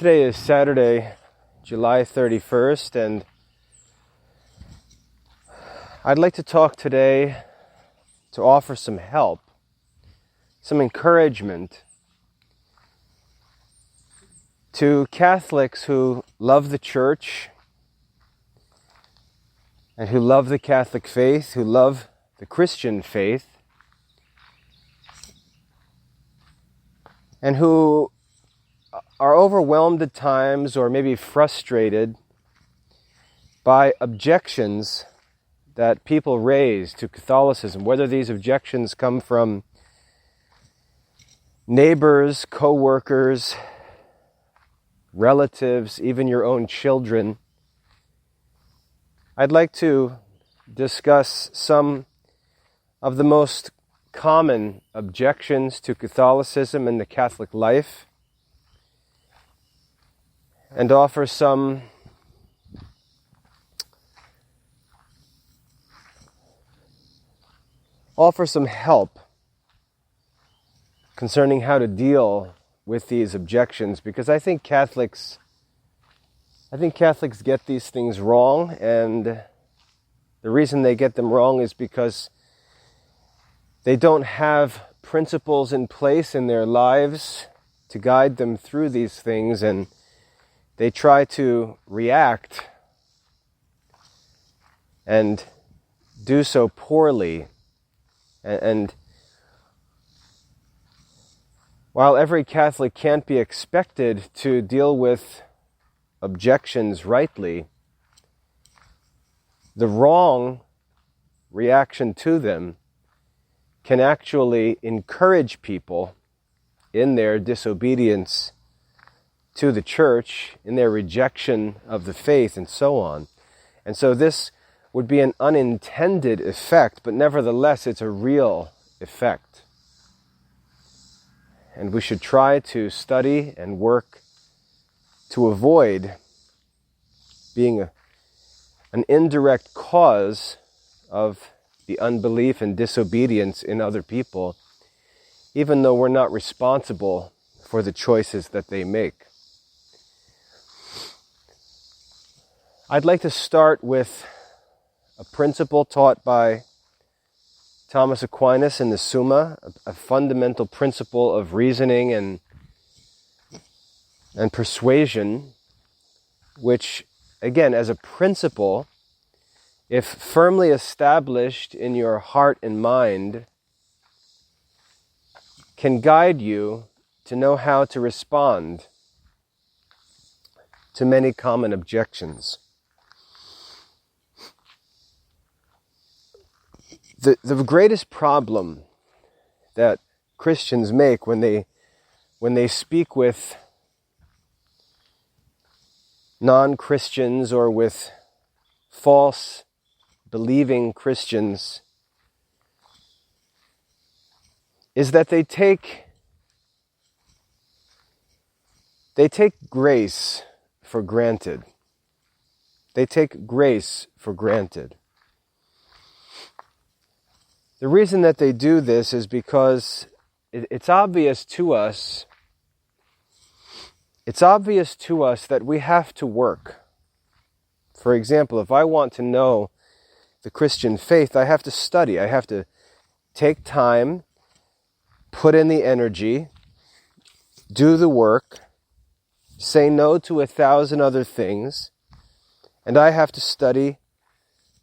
Today is Saturday, July 31st, and I'd like to talk today to offer some help, some encouragement to Catholics who love the Church and who love the Catholic faith, who love the Christian faith, and who are overwhelmed at times or maybe frustrated by objections that people raise to Catholicism, whether these objections come from neighbors, co-workers, relatives, even your own children. I'd like to discuss some of the most common objections to Catholicism and the Catholic life, and offer some help concerning how to deal with these objections, because I think Catholics get these things wrong, and the reason they get them wrong is because they don't have principles in place in their lives to guide them through these things, and they try to react and do so poorly. And while every Catholic can't be expected to deal with objections rightly, the wrong reaction to them can actually encourage people in their disobedience to the Church, in their rejection of the faith, and so on. And so this would be an unintended effect, but nevertheless it's a real effect. And we should try to study and work to avoid being an indirect cause of the unbelief and disobedience in other people, even though we're not responsible for the choices that they make. I'd like to start with a principle taught by Thomas Aquinas in the Summa, a fundamental principle of reasoning and persuasion, which, again, as a principle, if firmly established in your heart and mind, can guide you to know how to respond to many common objections. The greatest problem that Christians make when they speak with non-Christians or with false believing Christians is that they take grace for granted. They take grace for granted. The reason that they do this is because it's obvious to us that we have to work. For example, if I want to know the Christian faith, I have to study. I have to take time, put in the energy, do the work, say no to 1,000 other things, and I have to study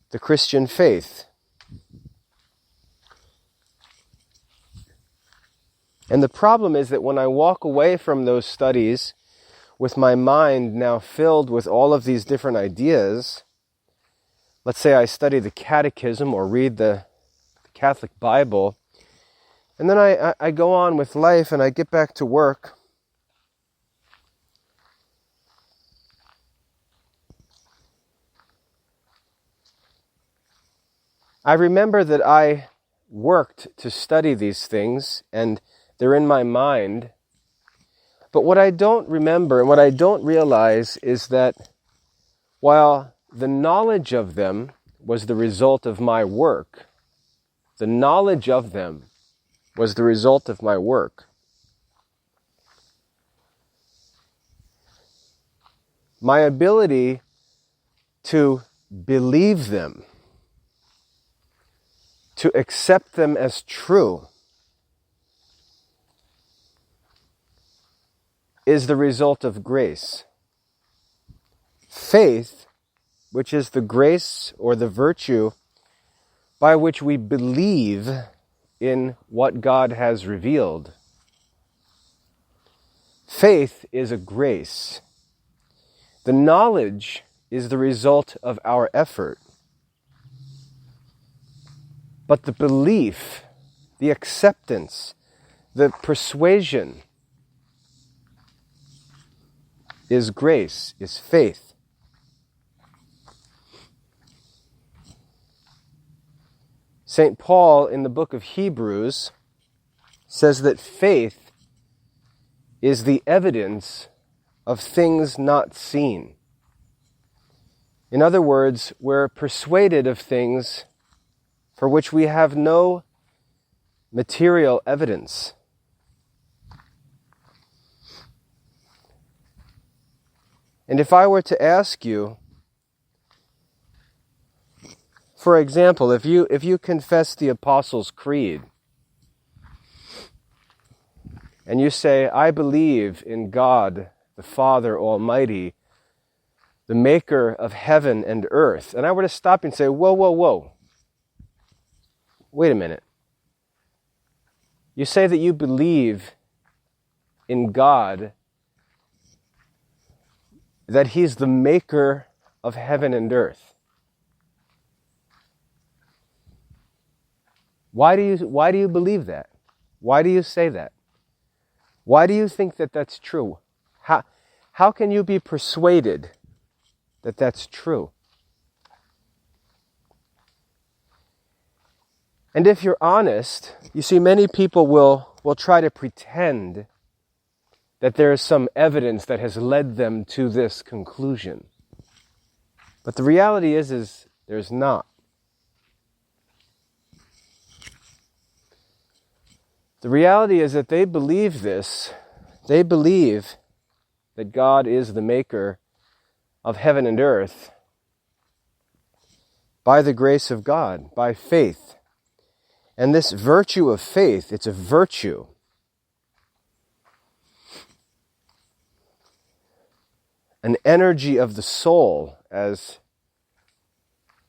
the Christian faith. And the problem is that when I walk away from those studies with my mind now filled with all of these different ideas, let's say I study the Catechism or read the Catholic Bible, and then I go on with life and I get back to work, I remember that I worked to study these things, and they're in my mind. But what I don't remember and what I don't realize is that while the knowledge of them was the result of my work, the knowledge of them was the result of my work, my ability to believe them, to accept them as true, is the result of grace. Faith, which is the grace or the virtue by which we believe in what God has revealed. Faith is a grace. The knowledge is the result of our effort. But the belief, the acceptance, the persuasion is grace, is faith. St. Paul in the book of Hebrews says that faith is the evidence of things not seen. In other words, we're persuaded of things for which we have no material evidence. And if I were to ask you, for example, if you confess the Apostles' Creed, and you say, I believe in God, the Father Almighty, the maker of heaven and earth, and I were to stop and say, whoa, whoa, whoa, wait a minute. You say that you believe in God, that He's the maker of heaven and earth. Why do you believe that? Why do you say that? Why do you think that that's true? How can you be persuaded that that's true? And if you're honest, you see, many people will try to pretend that there is some evidence that has led them to this conclusion. But the reality is there's not. The reality is that they believe this. They believe that God is the maker of heaven and earth by the grace of God, by faith. And this virtue of faith, it's a virtue. An energy of the soul, as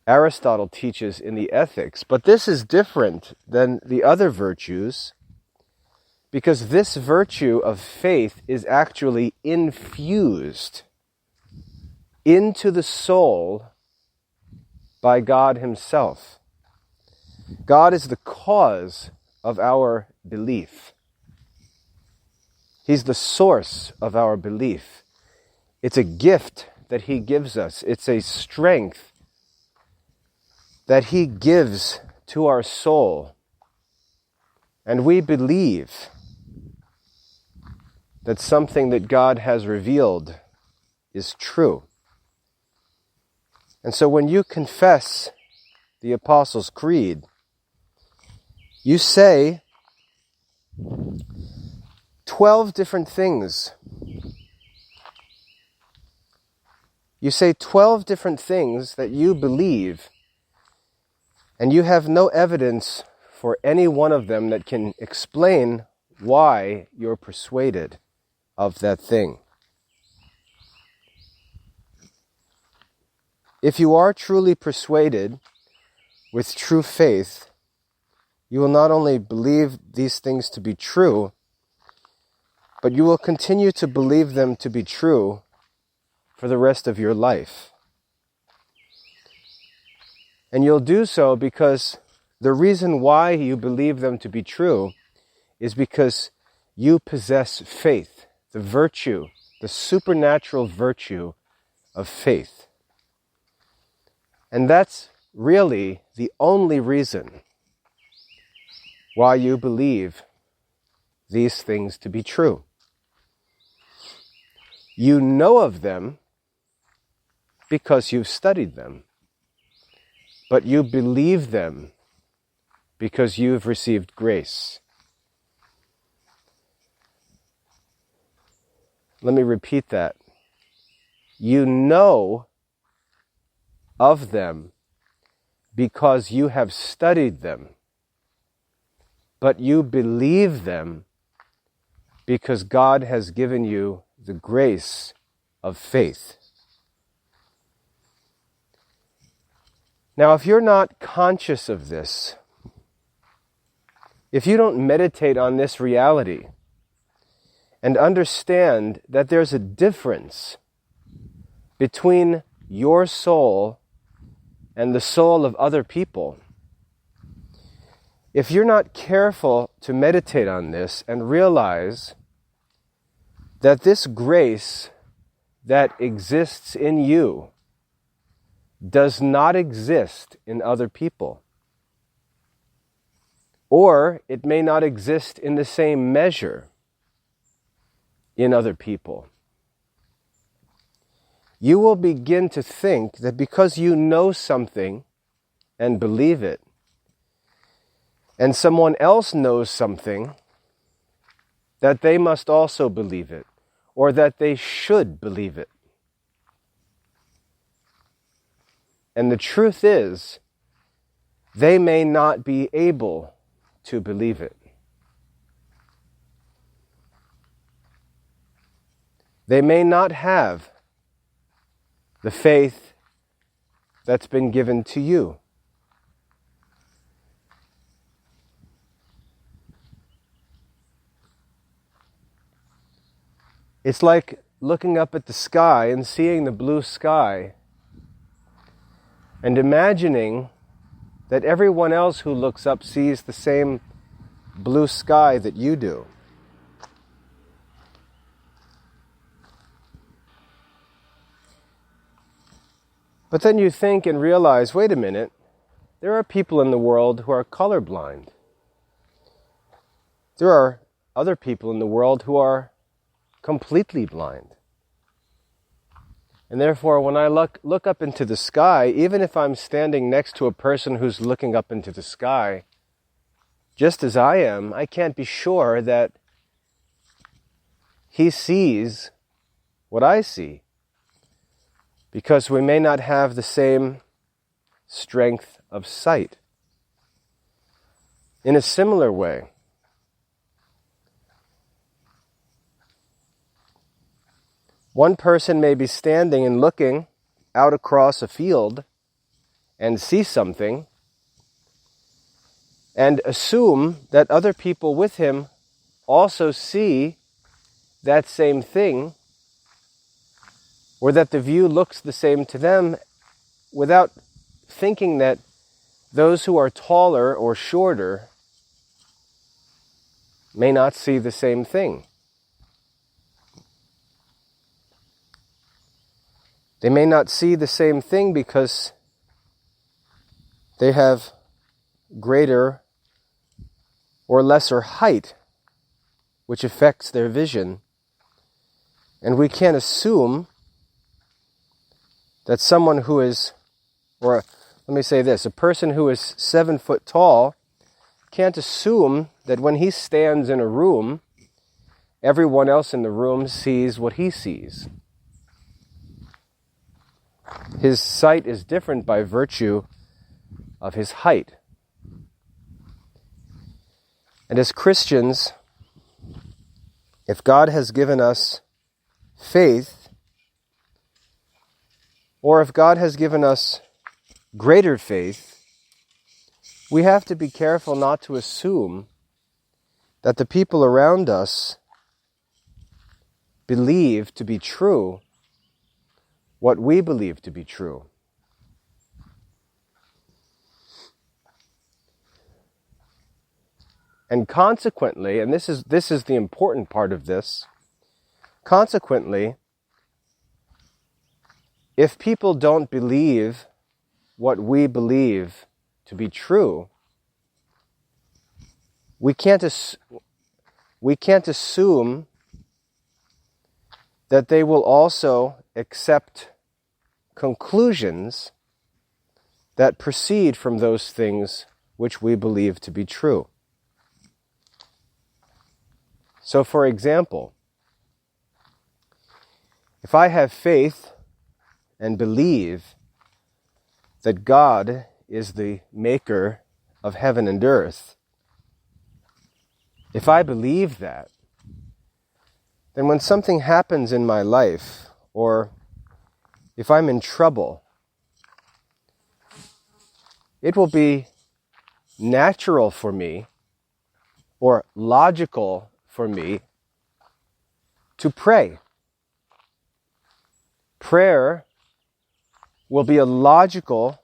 Aristotle teaches in the Ethics. But this is different than the other virtues, because this virtue of faith is actually infused into the soul by God Himself. God is the cause of our belief. He's the source of our belief. It's a gift that He gives us. It's a strength that He gives to our soul. And we believe that something that God has revealed is true. And so when you confess the Apostles' Creed, you say 12 different things. You say 12 different things that you believe, and you have no evidence for any one of them that can explain why you're persuaded of that thing. If you are truly persuaded with true faith, you will not only believe these things to be true, but you will continue to believe them to be true for the rest of your life. And you'll do so because the reason why you believe them to be true is because you possess faith, the virtue, the supernatural virtue of faith. And that's really the only reason why you believe these things to be true. You know of them because you've studied them, but you believe them because you've received grace. Let me repeat that. You know of them because you have studied them, but you believe them because God has given you the grace of faith. Now, if you're not conscious of this, if you don't meditate on this reality and understand that there's a difference between your soul and the soul of other people, if you're not careful to meditate on this and realize that this grace that exists in you does not exist in other people, or it may not exist in the same measure in other people, you will begin to think that because you know something and believe it, and someone else knows something, that they must also believe it, or that they should believe it. And the truth is, they may not be able to believe it. They may not have the faith that's been given to you. It's like looking up at the sky and seeing the blue sky and imagining that everyone else who looks up sees the same blue sky that you do. But then you think and realize, wait a minute, there are people in the world who are colorblind. There are other people in the world who are completely blind. And therefore, when I look up into the sky, even if I'm standing next to a person who's looking up into the sky, just as I am, I can't be sure that he sees what I see, because we may not have the same strength of sight. In a similar way, one person may be standing and looking out across a field and see something and assume that other people with him also see that same thing, or that the view looks the same to them, without thinking that those who are taller or shorter may not see the same thing. They may not see the same thing because they have greater or lesser height, which affects their vision. And we can't assume that someone who is, or let me say this, a person who is 7 foot tall can't assume that when he stands in a room, everyone else in the room sees what he sees. His sight is different by virtue of his height. And as Christians, if God has given us faith, or if God has given us greater faith, we have to be careful not to assume that the people around us believe to be true what we believe to be true. And consequently, and this is the important part of this, consequently, if people don't believe what we believe to be true, we can't assume that they will also accept conclusions that proceed from those things which we believe to be true. So, for example, if I have faith and believe that God is the maker of heaven and earth, if I believe that, then when something happens in my life, or if I'm in trouble, it will be natural for me, or logical for me, to pray. Prayer will be a logical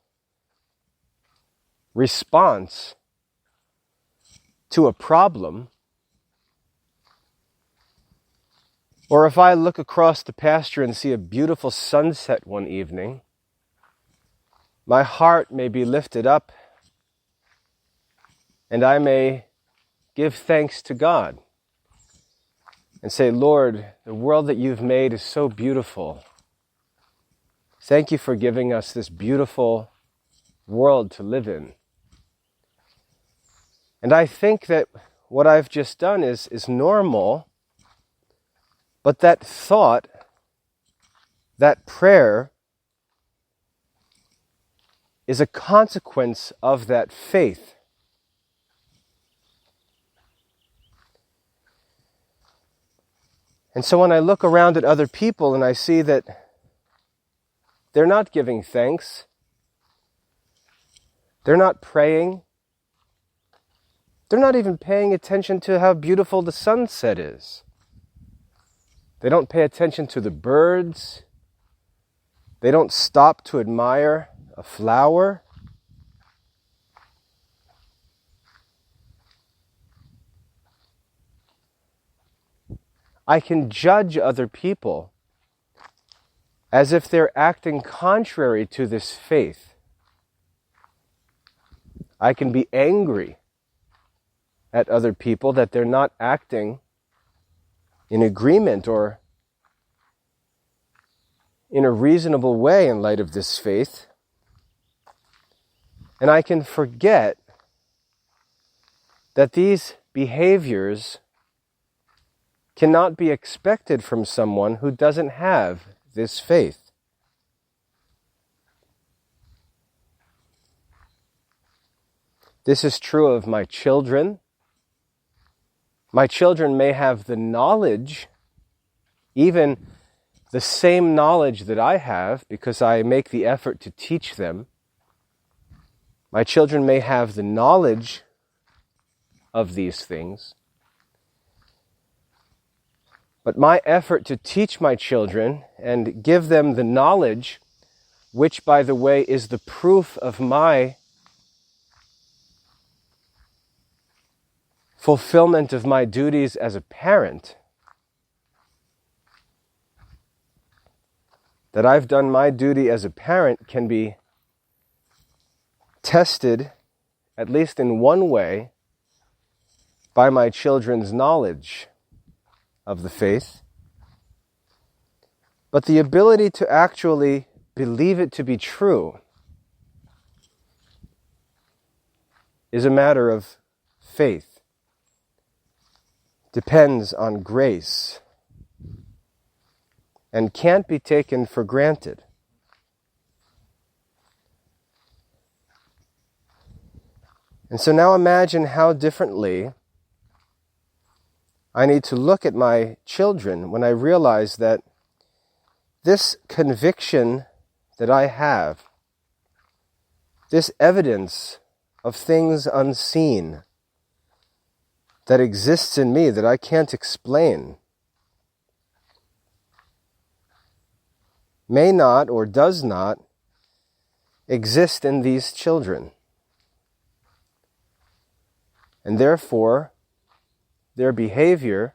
response to a problem. Or if I look across the pasture and see a beautiful sunset one evening, my heart may be lifted up and I may give thanks to God and say, Lord, the world that you've made is so beautiful. Thank you for giving us this beautiful world to live in. And I think that what I've just done is normal, but that thought, that prayer, is a consequence of that faith. And so when I look around at other people and I see that they're not giving thanks, they're not praying, they're not even paying attention to how beautiful the sunset is. They don't pay attention to the birds. They don't stop to admire a flower. I can judge other people as if they're acting contrary to this faith. I can be angry at other people that they're not acting in agreement or in a reasonable way in light of this faith. And I can forget that these behaviors cannot be expected from someone who doesn't have this faith. This is true of my children. My children may have the knowledge, even the same knowledge that I have, because I make the effort to teach them. My children may have the knowledge of these things, but my effort to teach my children and give them the knowledge, which, by the way, is the proof of my fulfillment of my duties as a parent, that I've done my duty as a parent, can be tested, at least in one way, by my children's knowledge of the faith. But the ability to actually believe it to be true is a matter of faith. Depends on grace and can't be taken for granted. And so now imagine how differently I need to look at my children when I realize that this conviction that I have, this evidence of things unseen that exists in me that I can't explain, may not or does not exist in these children. And therefore, their behavior,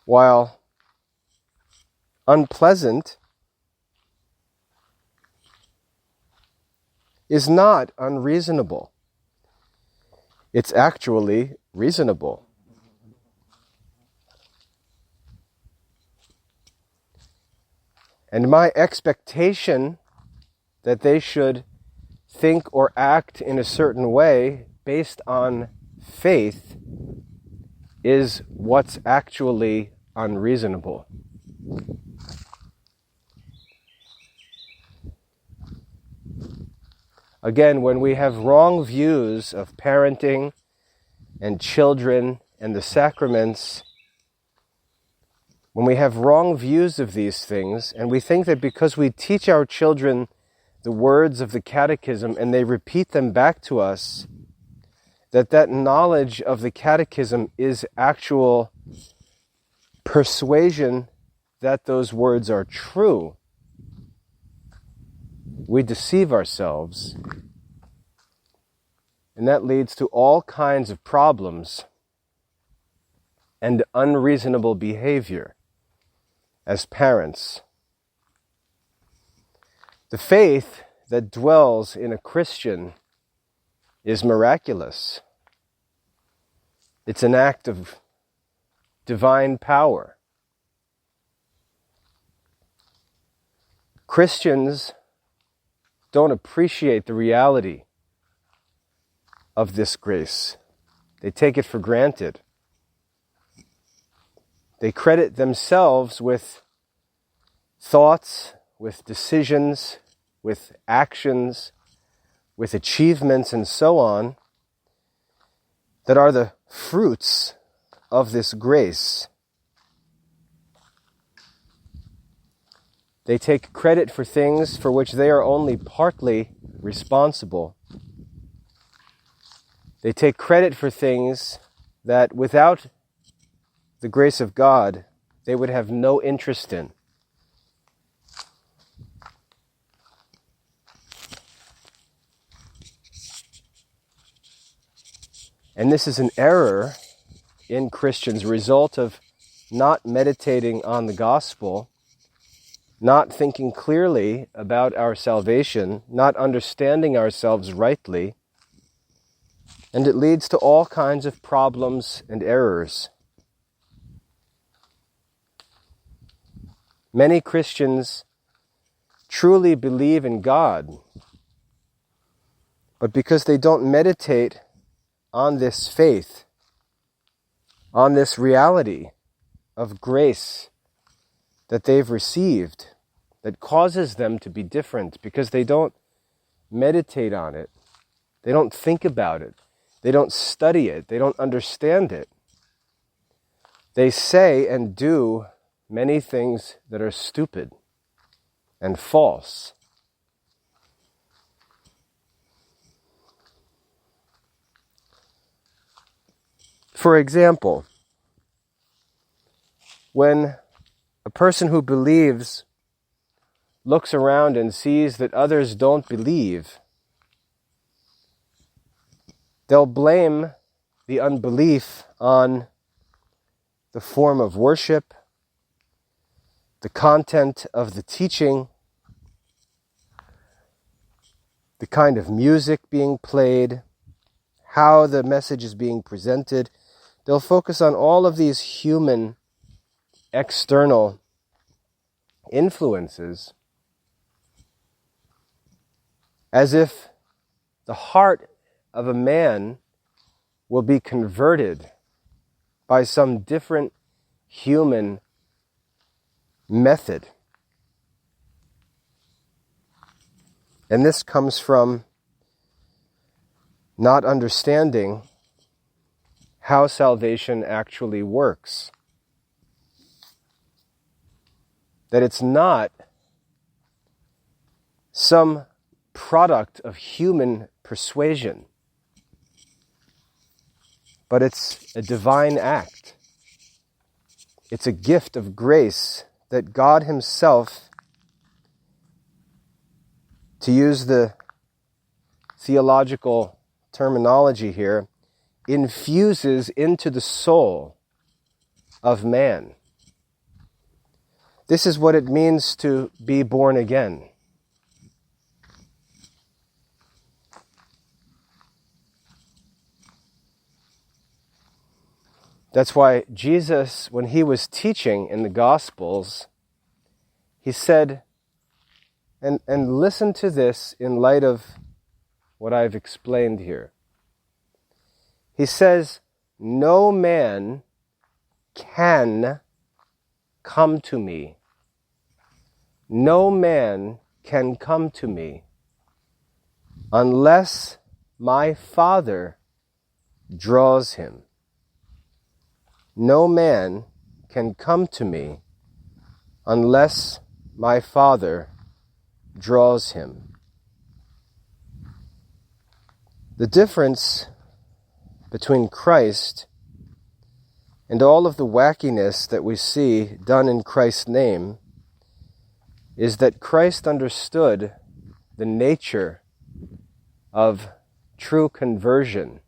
while unpleasant, is not unreasonable. It's actually reasonable. And my expectation that they should think or act in a certain way based on faith is what's actually unreasonable. Again, when we have wrong views of parenting and children and the sacraments, when we have wrong views of these things, and we think that because we teach our children the words of the catechism and they repeat them back to us, that knowledge of the catechism is actual persuasion that those words are true, we deceive ourselves. And that leads to all kinds of problems and unreasonable behavior as parents. The faith that dwells in a Christian is miraculous. It's an act of divine power. Christians don't appreciate the reality of this grace. They take it for granted. They credit themselves with thoughts, with decisions, with actions, with achievements, and so on, that are the fruits of this grace. They take credit for things for which they are only partly responsible. They take credit for things that without the grace of God, they would have no interest in. And this is an error in Christians, result of not meditating on the gospel, not thinking clearly about our salvation, not understanding ourselves rightly, and it leads to all kinds of problems and errors. Many Christians truly believe in God, but because they don't meditate on this faith, on this reality of grace that they've received, that causes them to be different, because they don't meditate on it, they don't think about it, they don't study it, they don't understand it. They say and do many things that are stupid and false. For example, when a person who believes looks around and sees that others don't believe, they'll blame the unbelief on the form of worship, the content of the teaching, the kind of music being played, how the message is being presented. They'll focus on all of these human, external influences as if the heart of a man will be converted by some different human method. And this comes from not understanding how salvation actually works. That it's not some product of human persuasion, but it's a divine act. It's a gift of grace that God Himself, to use the theological terminology here, infuses into the soul of man. This is what it means to be born again. That's why Jesus, when He was teaching in the Gospels, He said, and listen to this in light of what I've explained here. He says, no man can come to me. No man can come to me unless my Father draws him. No man can come to me unless my Father draws him. The difference between Christ and all of the wackiness that we see done in Christ's name is that Christ understood the nature of true conversion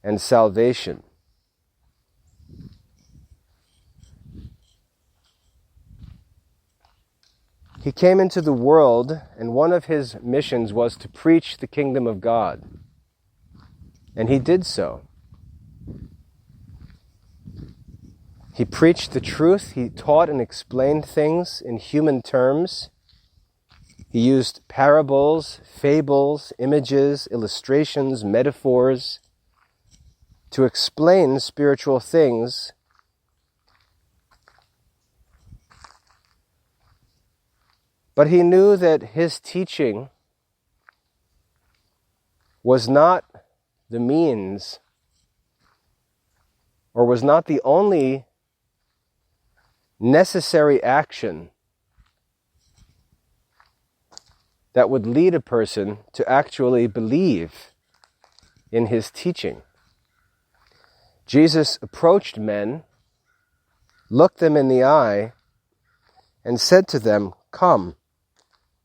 and salvation. He came into the world, and one of his missions was to preach the kingdom of God. And he did so. He preached the truth. He taught and explained things in human terms. He used parables, fables, images, illustrations, metaphors to explain spiritual things. But he knew that his teaching was not the means, or was not the only necessary action that would lead a person to actually believe in his teaching. Jesus approached men, looked them in the eye, and said to them, "Come,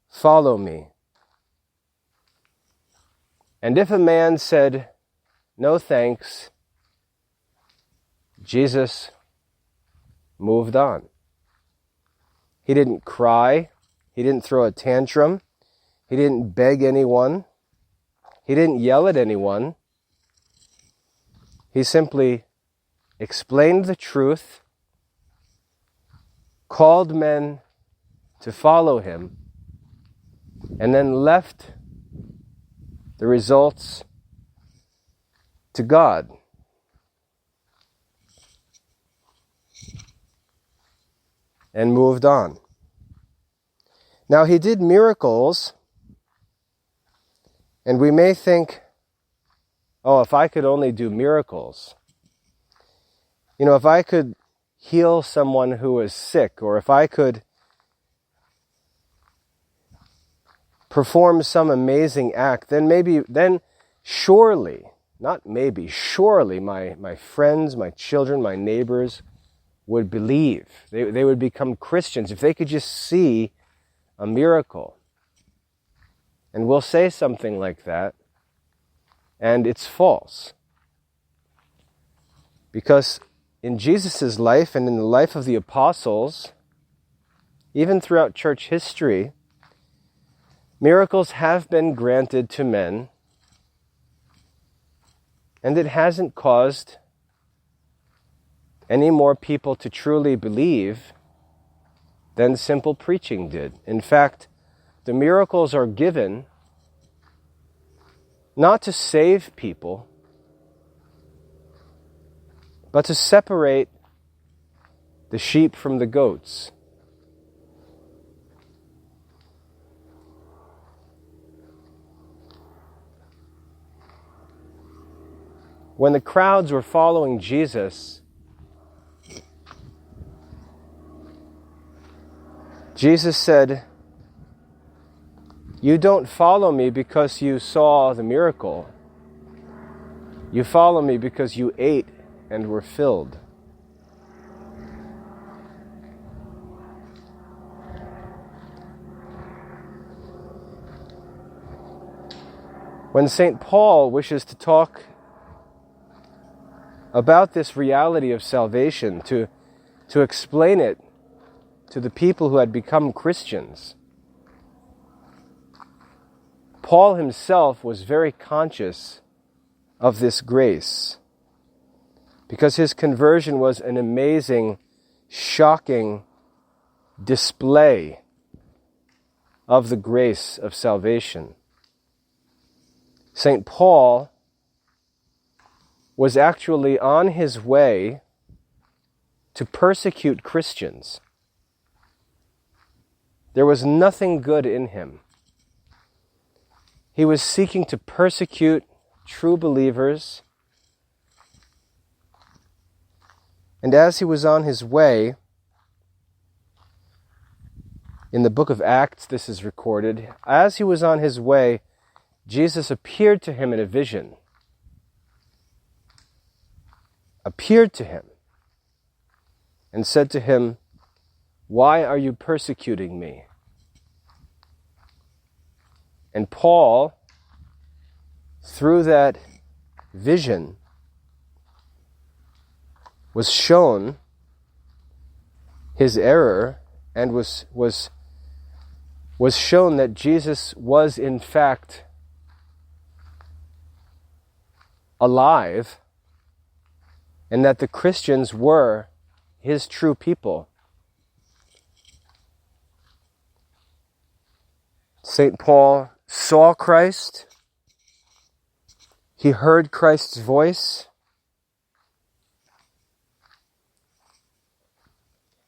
follow me." And if a man said, "No thanks," Jesus moved on. He didn't cry. He didn't throw a tantrum. He didn't beg anyone. He didn't yell at anyone. He simply explained the truth, called men to follow him, and then left the results to God. And moved on. Now, he did miracles, and we may think, oh, if I could only do miracles. You know, if I could heal someone who was sick, or if I could perform some amazing act, then surely, not maybe, surely my friends, my children, my neighbors would believe. They would become Christians if they could just see a miracle. And we'll say something like that, and it's false. Because in Jesus' life and in the life of the apostles, even throughout church history, miracles have been granted to men, and it hasn't caused any more people to truly believe than simple preaching did. In fact, the miracles are given not to save people, but to separate the sheep from the goats. When the crowds were following Jesus, Jesus said, "You don't follow me because you saw the miracle. You follow me because you ate and were filled." When St. Paul wishes to talk about this reality of salvation, to explain it to the people who had become Christians, Paul himself was very conscious of this grace, because his conversion was an amazing, shocking display of the grace of salvation. St. Paul was actually on his way to persecute Christians. There was nothing good in him. He was seeking to persecute true believers. And as he was on his way, in the book of Acts this is recorded, as he was on his way, Jesus appeared to him in a vision. Appeared to him and said to him, "Why are you persecuting me?" And Paul, through that vision, was shown his error and was shown that Jesus was in fact alive and that the Christians were his true people. St. Paul saw Christ. He heard Christ's voice.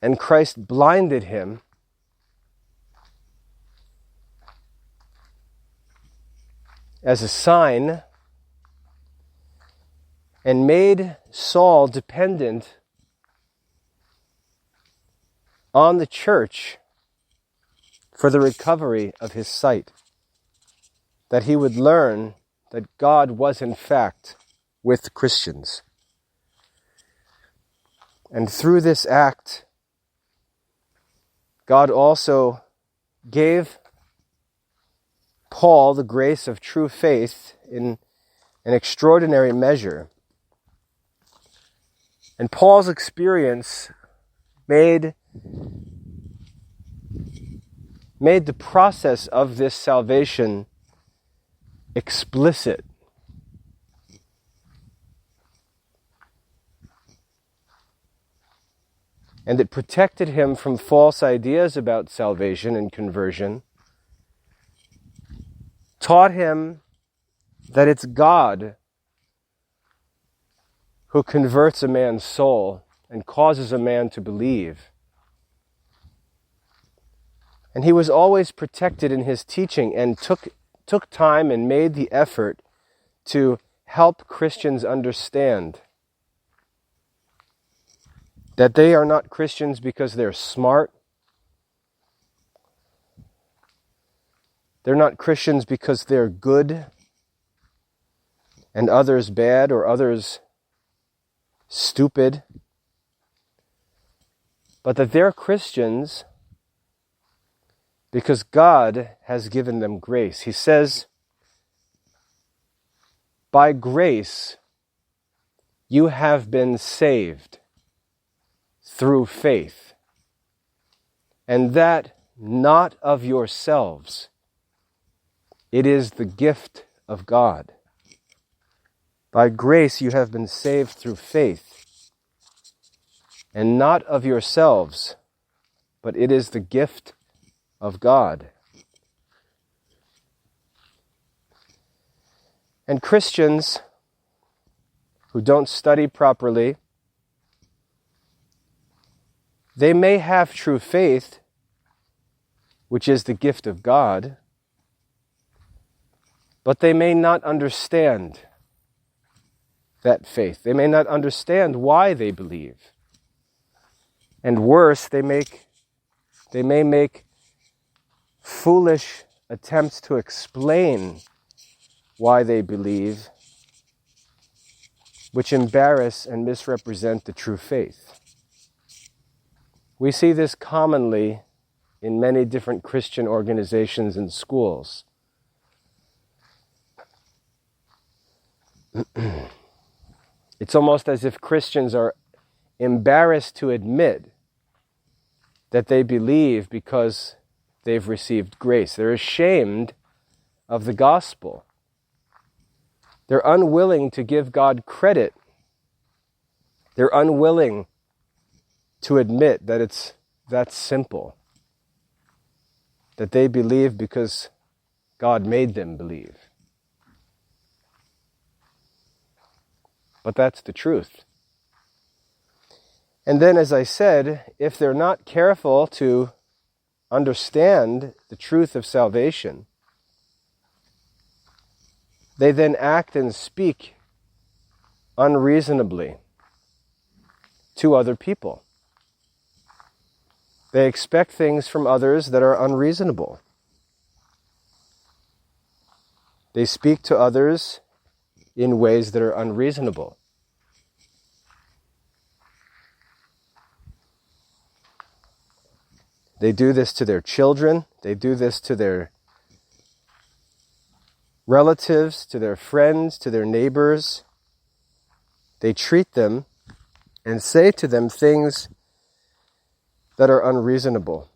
And Christ blinded him as a sign and made Saul dependent on the church for the recovery of his sight, that he would learn that God was in fact with Christians. And through this act, God also gave Paul the grace of true faith in an extraordinary measure. And Paul's experience made the process of this salvation explicit. And it protected him from false ideas about salvation and conversion, taught him that it's God who converts a man's soul and causes a man to believe. And he was always protected in his teaching and took time and made the effort to help Christians understand that they are not Christians because they're smart. They're not Christians because they're good and others bad or others stupid, but that they're Christians because God has given them grace. He says, "By grace you have been saved through faith, and that not of yourselves. It is the gift of God." By grace you have been saved through faith, and not of yourselves, but it is the gift of God. And Christians who don't study properly, they may have true faith, which is the gift of God, but they may not understand that faith. They may not understand why they believe. And worse, they may make foolish attempts to explain why they believe, which embarrass and misrepresent the true faith. We see this commonly in many different Christian organizations and schools. It's almost as if Christians are embarrassed to admit that they believe because they've received grace. They're ashamed of the gospel. They're unwilling to give God credit. They're unwilling to admit that it's that simple, that they believe because God made them believe. But that's the truth. And then, as I said, if they're not careful to understand the truth of salvation, they then act and speak unreasonably to other people. They expect things from others that are unreasonable. They speak to others in ways that are unreasonable. They do this to their children. They do this to their relatives, to their friends, to their neighbors. They treat them and say to them things that are unreasonable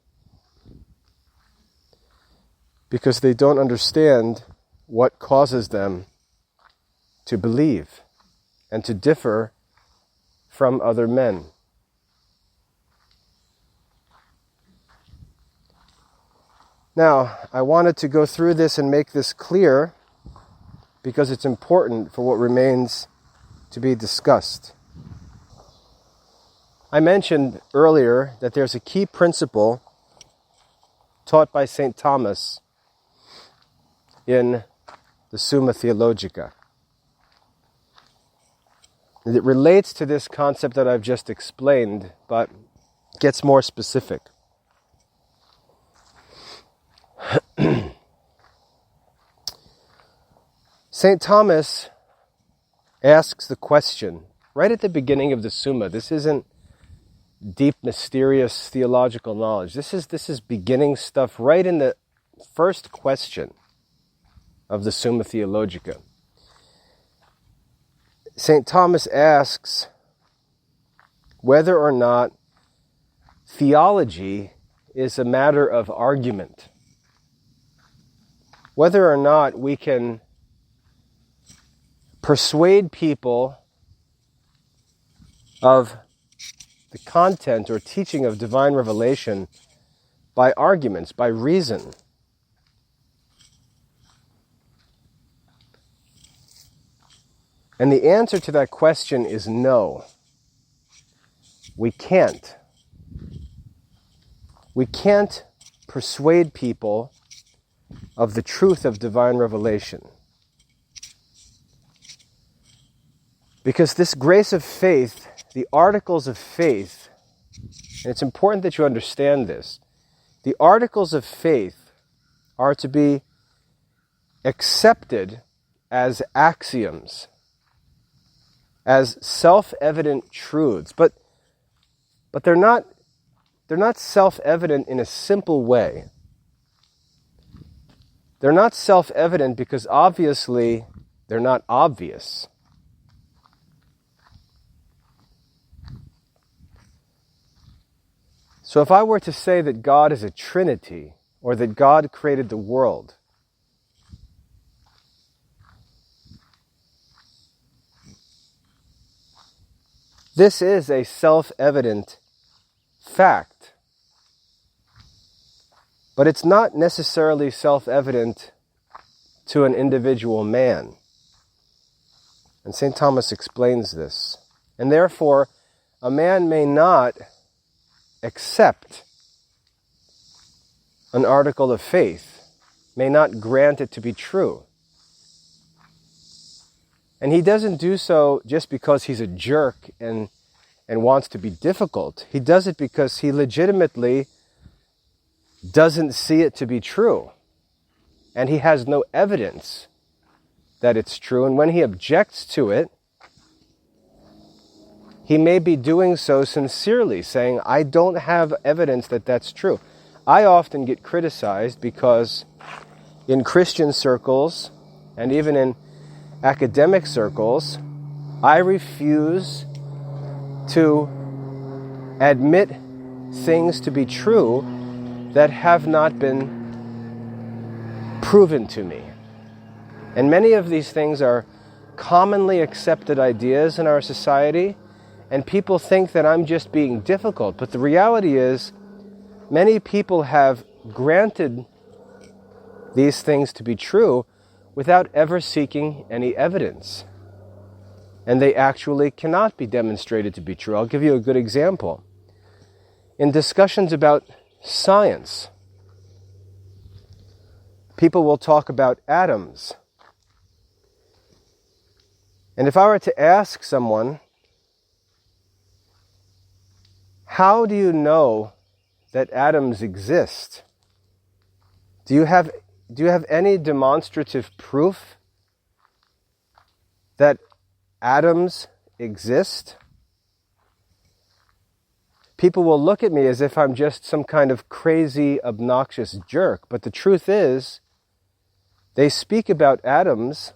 because they don't understand what causes them to believe and to differ from other men. Now, I wanted to go through this and make this clear because it's important for what remains to be discussed. I mentioned earlier that there's a key principle taught by St. Thomas in the Summa Theologica. It relates to this concept that I've just explained, but gets more specific. St. Thomas asks the question right at the beginning of the Summa. This isn't deep, mysterious theological knowledge. This is beginning stuff right in the first question of the Summa Theologica. St. Thomas asks whether or not theology is a matter of argument. Whether or not we can persuade people of the content or teaching of divine revelation by arguments, by reason. And the answer to that question is no. We can't. We can't persuade people of the truth of divine revelation. Because this grace of faith, the articles of faith, and it's important that you understand this, the articles of faith are to be accepted as axioms, as self-evident truths, but they're not self-evident in a simple way. They're not self-evident because obviously they're not obvious. So if I were to say that God is a Trinity, or that God created the world, this is a self-evident fact. But it's not necessarily self-evident to an individual man. And St. Thomas explains this. And therefore, a man may not accept an article of faith, may not grant it to be true. And he doesn't do so just because he's a jerk and wants to be difficult. He does it because he legitimately doesn't see it to be true. And he has no evidence that it's true. And when he objects to it, he may be doing so sincerely, saying, I don't have evidence that that's true. I often get criticized because in Christian circles, and even in academic circles, I refuse to admit things to be true that have not been proven to me. And many of these things are commonly accepted ideas in our society, and people think that I'm just being difficult. But the reality is, many people have granted these things to be true without ever seeking any evidence. And they actually cannot be demonstrated to be true. I'll give you a good example. In discussions about science, people will talk about atoms. And if I were to ask someone, how do you know that atoms exist? Do you have any demonstrative proof that atoms exist? People will look at me as if I'm just some kind of crazy, obnoxious jerk. But the truth is, they speak about atoms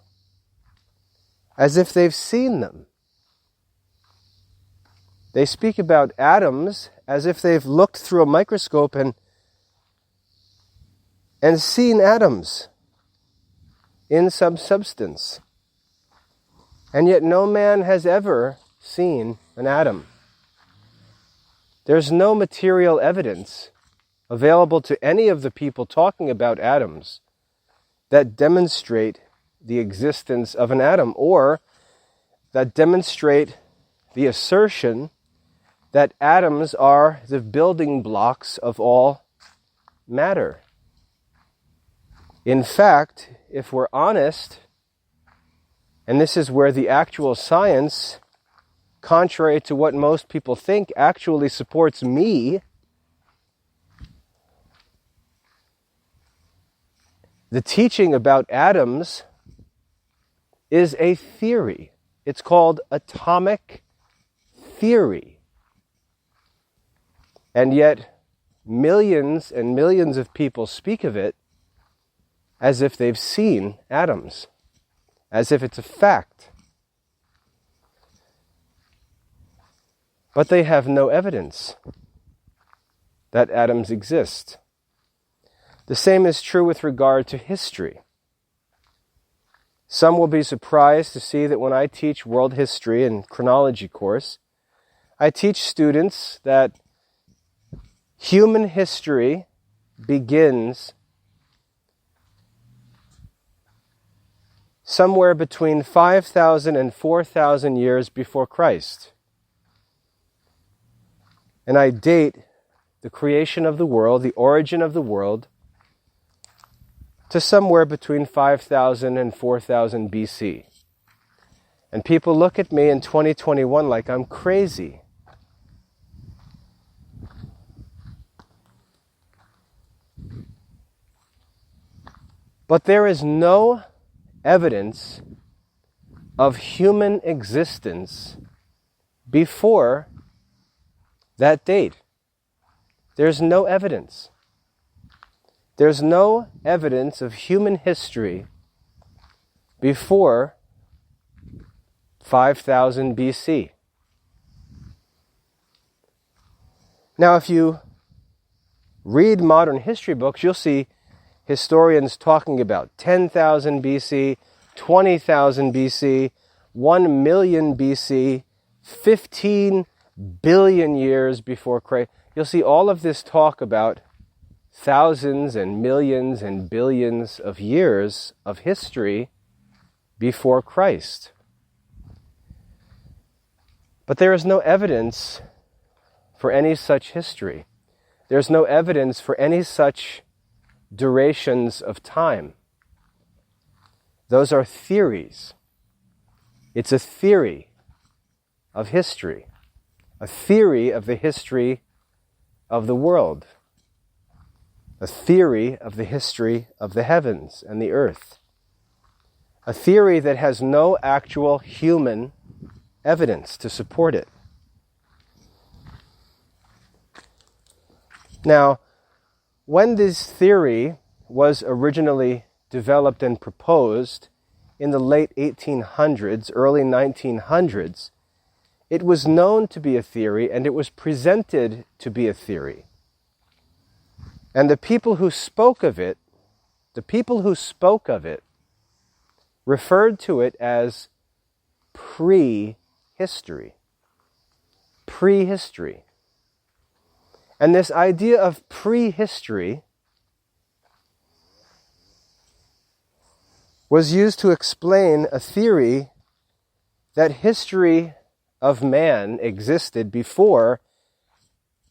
as if they've seen them. They speak about atoms as if they've looked through a microscope and seen atoms in some substance. And yet no man has ever seen an atom. There's no material evidence available to any of the people talking about atoms that demonstrate the existence of an atom, or that demonstrate the assertion that atoms are the building blocks of all matter. In fact, if we're honest, and this is where the actual science, contrary to what most people think, actually supports me, the teaching about atoms is a theory. It's called atomic theory. And yet, millions and millions of people speak of it as if they've seen atoms, as if it's a fact. But they have no evidence that atoms exist. The same is true with regard to history. Some will be surprised to see that when I teach world history and chronology course, I teach students that human history begins somewhere between 5,000 and 4,000 years before Christ. And I date the creation of the world, the origin of the world, to somewhere between 5,000 and 4,000 BC. And people look at me in 2021 like I'm crazy. But there is no evidence of human existence before that date. There's no evidence. There's no evidence of human history before 5,000 BC. Now, if you read modern history books, you'll see historians talking about 10,000 BC, 20,000 BC, 1 million BC, 15 billion years before Christ. You'll see all of this talk about thousands and millions and billions of years of history before Christ. But there is no evidence for any such history. There's no evidence for any such durations of time. Those are theories. It's a theory of history, a theory of the history of the world, a theory of the history of the heavens and the earth, a theory that has no actual human evidence to support it. Now, when this theory was originally developed and proposed in the late 1800s, early 1900s, it was known to be a theory and it was presented to be a theory. And the people who spoke of it referred to it as prehistory. Prehistory. And this idea of prehistory was used to explain a theory that history of man existed before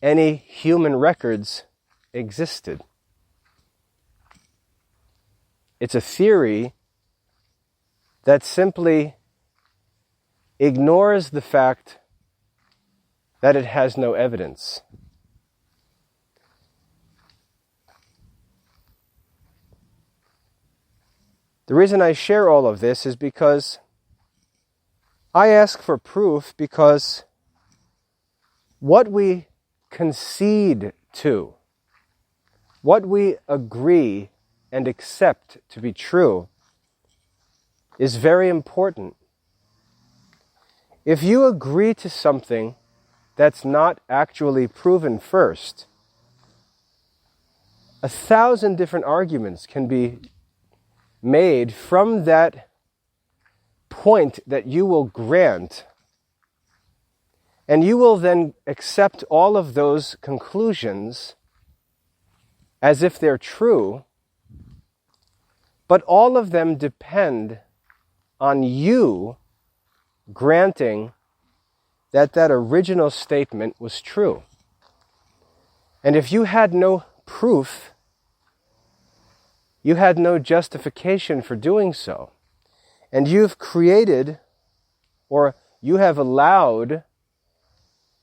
any human records existed. It's a theory that simply ignores the fact that it has no evidence. The reason I share all of this is because I ask for proof, because what we concede to, what we agree and accept to be true, is very important. If you agree to something that's not actually proven first, 1,000 different arguments can be made from that point that you will grant, and you will then accept all of those conclusions as if they're true, but all of them depend on you granting that that original statement was true. And if you had no proof, you had no justification for doing so, and you've created, or you have allowed,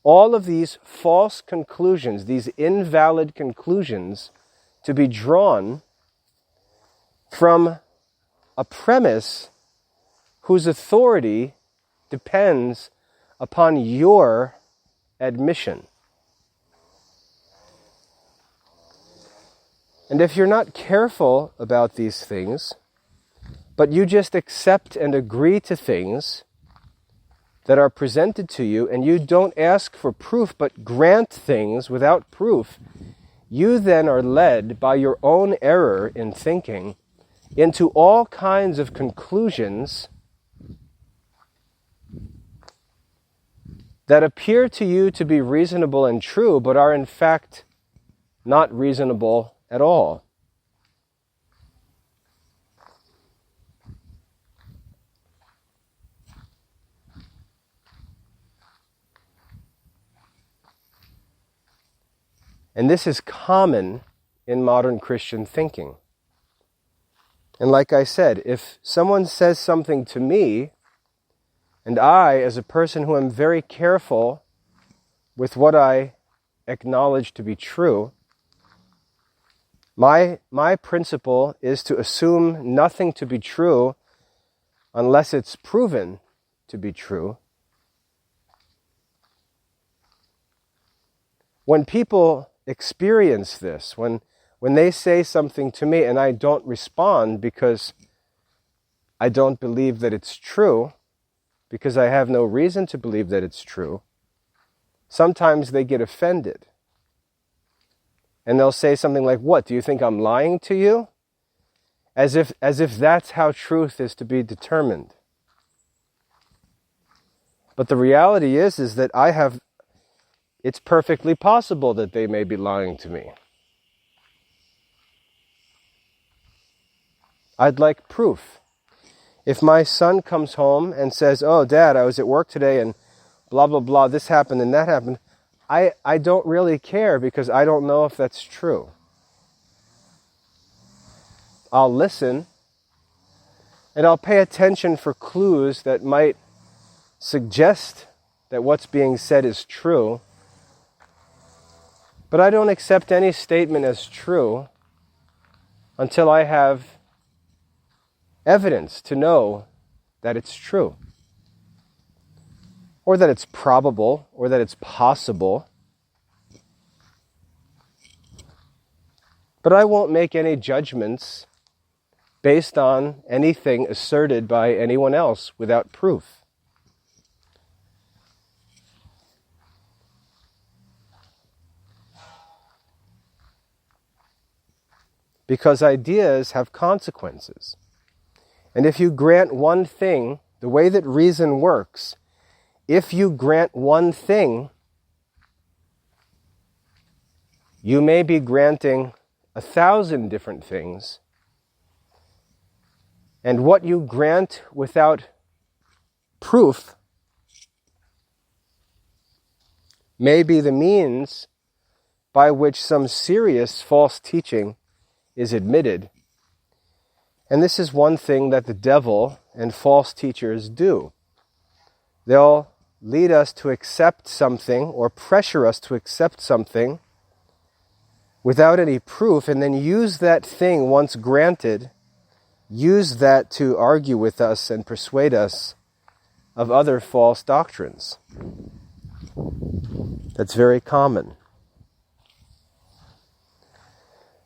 all of these false conclusions, these invalid conclusions, to be drawn from a premise whose authority depends upon your admission. And if you're not careful about these things, but you just accept and agree to things that are presented to you, and you don't ask for proof but grant things without proof, you then are led by your own error in thinking into all kinds of conclusions that appear to you to be reasonable and true, but are in fact not reasonable at all. And this is common in modern Christian thinking. And like I said, if someone says something to me, and I, as a person who am very careful with what I acknowledge to be true, my principle is to assume nothing to be true unless it's proven to be true. When people experience this, when they say something to me and I don't respond because I don't believe that it's true, because I have no reason to believe that it's true, sometimes they get offended. And they'll say something like, "What, do you think I'm lying to you?" As if that's how truth is to be determined. But the reality is that it's perfectly possible that they may be lying to me. I'd like proof. If my son comes home and says, "Oh, Dad, I was at work today and blah, blah, blah, this happened and that happened," I don't really care, because I don't know if that's true. I'll listen, and I'll pay attention for clues that might suggest that what's being said is true. But I don't accept any statement as true until I have evidence to know that it's true, or that it's probable, or that it's possible. But I won't make any judgments based on anything asserted by anyone else without proof. Because ideas have consequences. And if you grant one thing, the way that reason works, if you grant one thing, you may be granting 1,000 different things. And what you grant without proof may be the means by which some serious false teaching is admitted. And this is one thing that the devil and false teachers do. They'll lead us to accept something or pressure us to accept something without any proof, and then use that thing once granted, use that to argue with us and persuade us of other false doctrines. That's very common.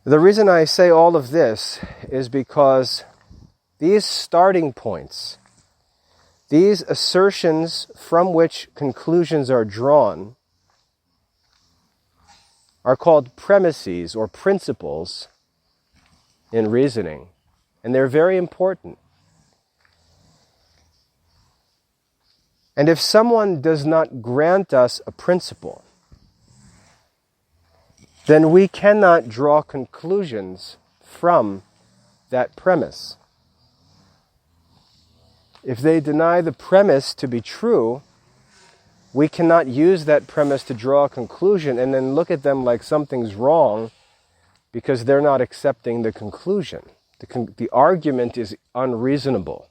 The reason I say all of this is because these starting points, these assertions from which conclusions are drawn, are called premises or principles in reasoning, and they're very important. And if someone does not grant us a principle, then we cannot draw conclusions from that premise. If they deny the premise to be true, we cannot use that premise to draw a conclusion and then look at them like something's wrong because they're not accepting the conclusion. The argument is unreasonable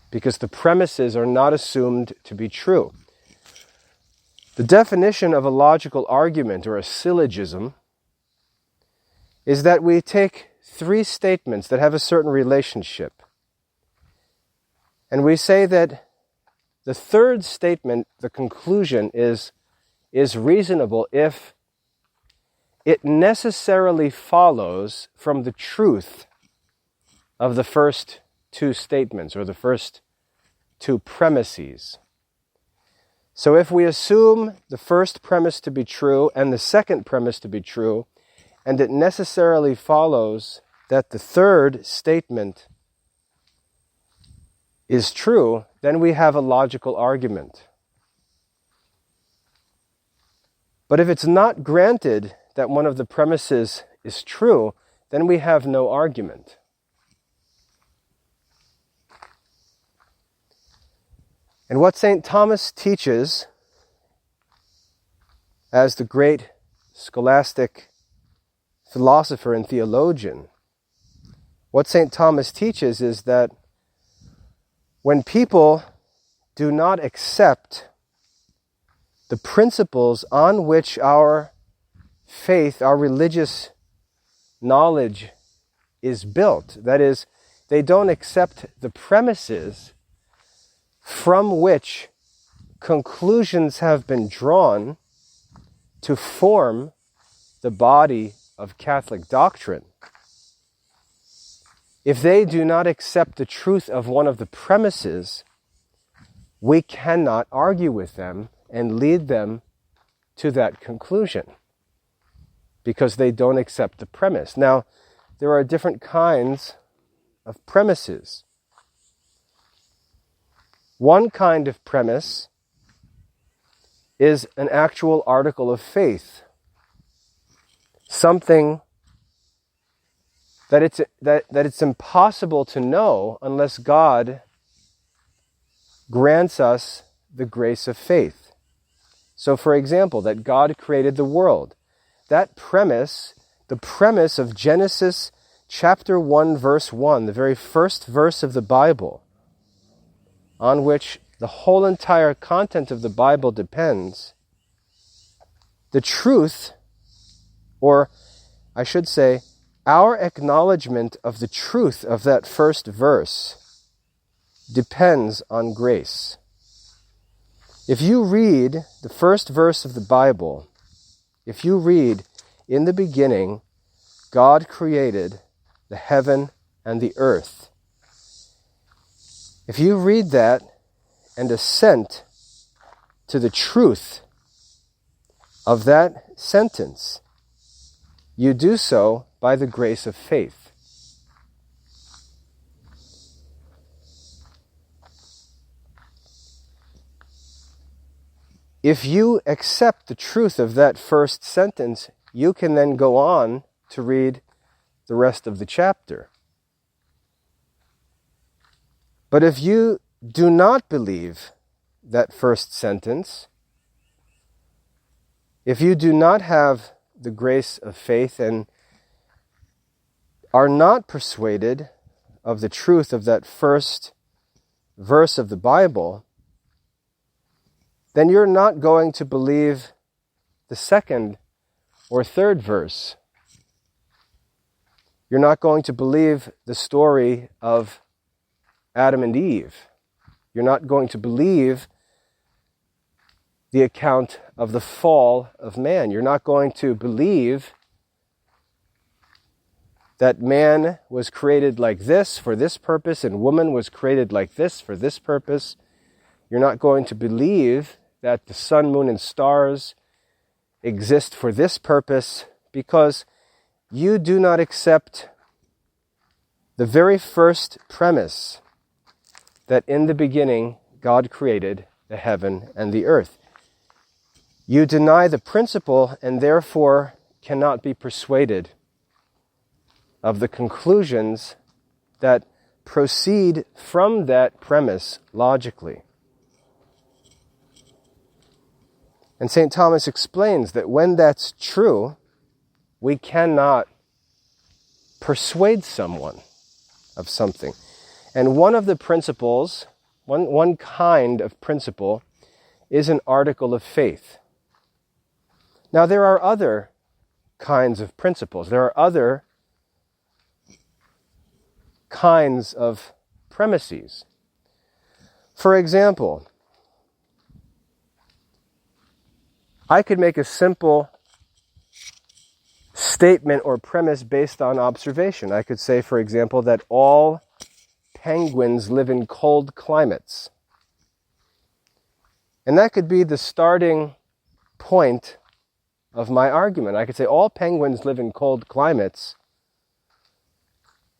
because the premises are not assumed to be true. The definition of a logical argument or a syllogism is that we take three statements that have a certain relationship, and we say that the third statement, the conclusion, is reasonable if it necessarily follows from the truth of the first two statements or the first two premises. So if we assume the first premise to be true and the second premise to be true, and it necessarily follows that the third statement is true, then we have a logical argument. But if it's not granted that one of the premises is true, then we have no argument. And what St. Thomas teaches as the great scholastic philosopher and theologian, what St. Thomas teaches is that when people do not accept the principles on which our faith, our religious knowledge is built, that is, they don't accept the premises from which conclusions have been drawn to form the body of Catholic doctrine. If they do not accept the truth of one of the premises, we cannot argue with them and lead them to that conclusion because they don't accept the premise. Now, there are different kinds of premises. One kind of premise is an actual article of faith, something that it's impossible to know unless God grants us the grace of faith. So, for example, that God created the world. That premise, the premise of Genesis chapter 1, verse 1, the very first verse of the Bible, on which the whole entire content of the Bible depends, the truth, or I should say, our acknowledgement of the truth of that first verse depends on grace. If you read the first verse of the Bible, if you read, "In the beginning, God created the heaven and the earth," if you read that and assent to the truth of that sentence, you do so by the grace of faith. If you accept the truth of that first sentence, you can then go on to read the rest of the chapter. But if you do not believe that first sentence, if you do not have the grace of faith and are not persuaded of the truth of that first verse of the Bible, then you're not going to believe the second or third verse. You're not going to believe the story of Adam and Eve. You're not going to believe the account of the fall of man. You're not going to believe that man was created like this for this purpose and woman was created like this for this purpose. You're not going to believe that the sun, moon, and stars exist for this purpose, because you do not accept the very first premise that in the beginning God created the heaven and the earth. You deny the principle and therefore cannot be persuaded of the conclusions that proceed from that premise logically. And St. Thomas explains that when that's true, we cannot persuade someone of something. And one of the principles, one kind of principle, is an article of faith. Now, there are other kinds of principles. There are other kinds of premises. For example, I could make a simple statement or premise based on observation. I could say, for example, that all penguins live in cold climates. And that could be the starting point of my argument. I could say all penguins live in cold climates.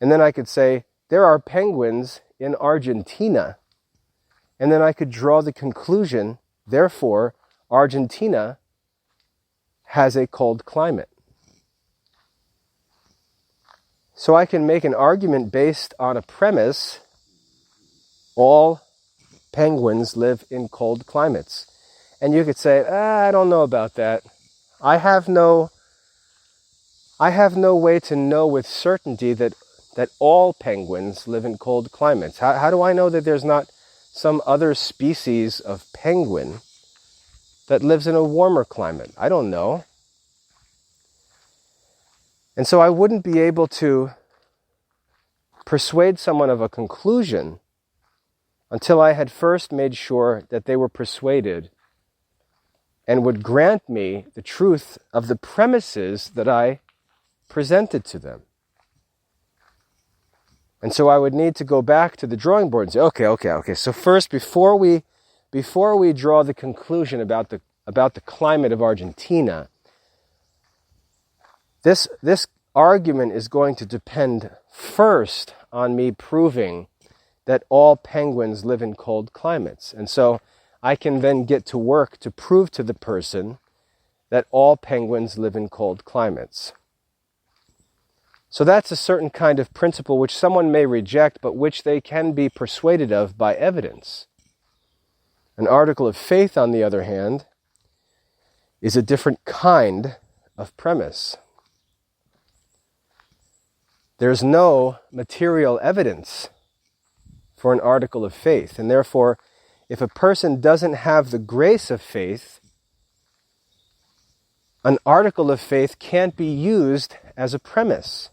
And then I could say there are penguins in Argentina. And then I could draw the conclusion, therefore, Argentina has a cold climate. So I can make an argument based on a premise: all penguins live in cold climates. And you could say, I don't know about that. I have no way to know with certainty that all penguins live in cold climates. How do I know that there's not some other species of penguin that lives in a warmer climate? I don't know. And so I wouldn't be able to persuade someone of a conclusion until I had first made sure that they were persuaded and would grant me the truth of the premises that I presented to them. And so I would need to go back to the drawing board and say, okay. So first, before we draw the conclusion about the climate of Argentina, this argument is going to depend first on me proving that all penguins live in cold climates. And so I can then get to work to prove to the person that all penguins live in cold climates. So that's a certain kind of principle which someone may reject, but which they can be persuaded of by evidence. An article of faith, on the other hand, is a different kind of premise. There's no material evidence for an article of faith, and therefore, if a person doesn't have the grace of faith, an article of faith can't be used as a premise.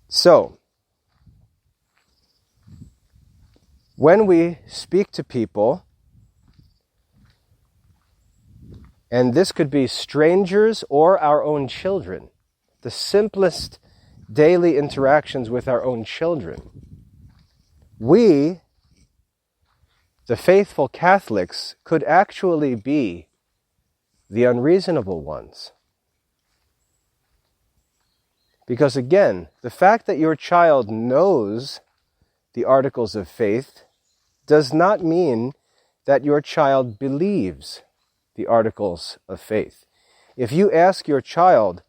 So, when we speak to people, and this could be strangers or our own children, the simplest daily interactions with our own children, we, the faithful Catholics, could actually be the unreasonable ones. Because again, the fact that your child knows the articles of faith does not mean that your child believes the articles of faith. If you ask your child,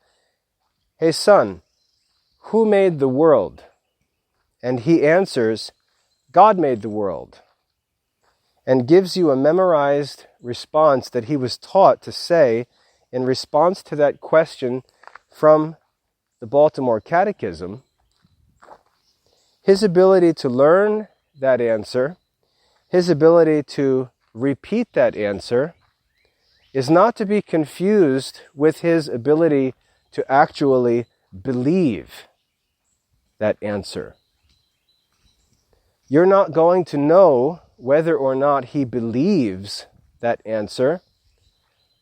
"Hey son, who made the world?" and he answers, "God made the world," and gives you a memorized response that he was taught to say in response to that question from the Baltimore Catechism, his ability to learn that answer, his ability to repeat that answer, is not to be confused with his ability to actually believe that answer. You're not going to know whether or not he believes that answer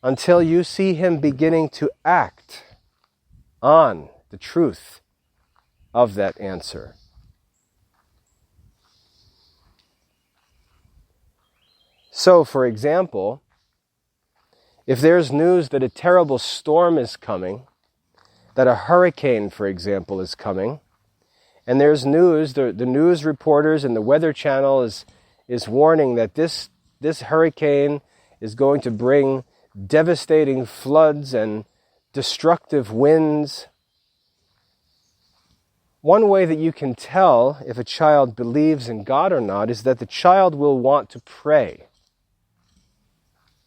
until you see him beginning to act on the truth of that answer. So, for example, if there's news that a terrible storm is coming, that a hurricane, for example, is coming, and there's news, the news reporters and the Weather Channel is warning that this hurricane is going to bring devastating floods and destructive winds. One way that you can tell if a child believes in God or not is that the child will want to pray.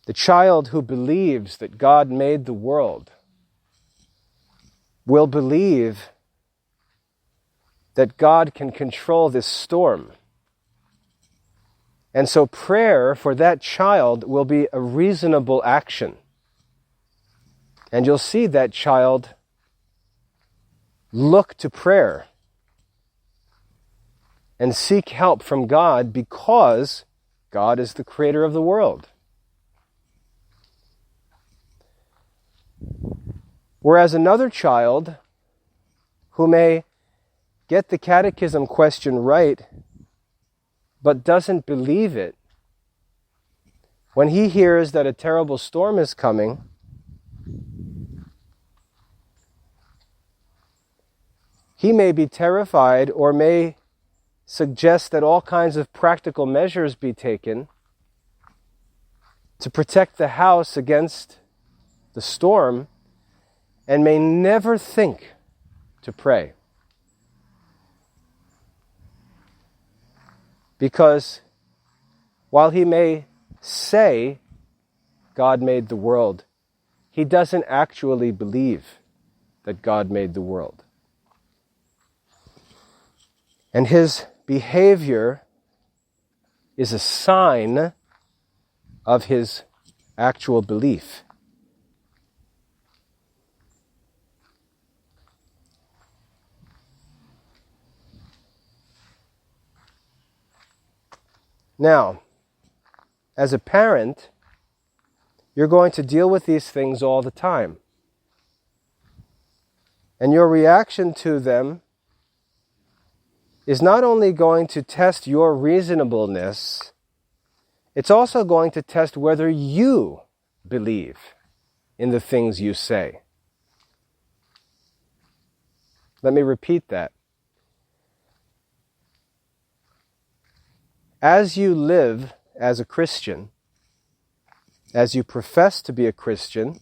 The child who believes that God made the world will believe that God can control this storm. And so prayer for that child will be a reasonable action. And you'll see that child look to prayer and seek help from God because God is the creator of the world. Whereas another child who may get the catechism question right but doesn't believe it, when he hears that a terrible storm is coming, he may be terrified or may suggest that all kinds of practical measures be taken to protect the house against the storm, and may never think to pray. Because while he may say God made the world, he doesn't actually believe that God made the world. And his behavior is a sign of his actual belief. Now, as a parent, you're going to deal with these things all the time. And your reaction to them is not only going to test your reasonableness, it's also going to test whether you believe in the things you say. Let me repeat that. As you live as a Christian, as you profess to be a Christian,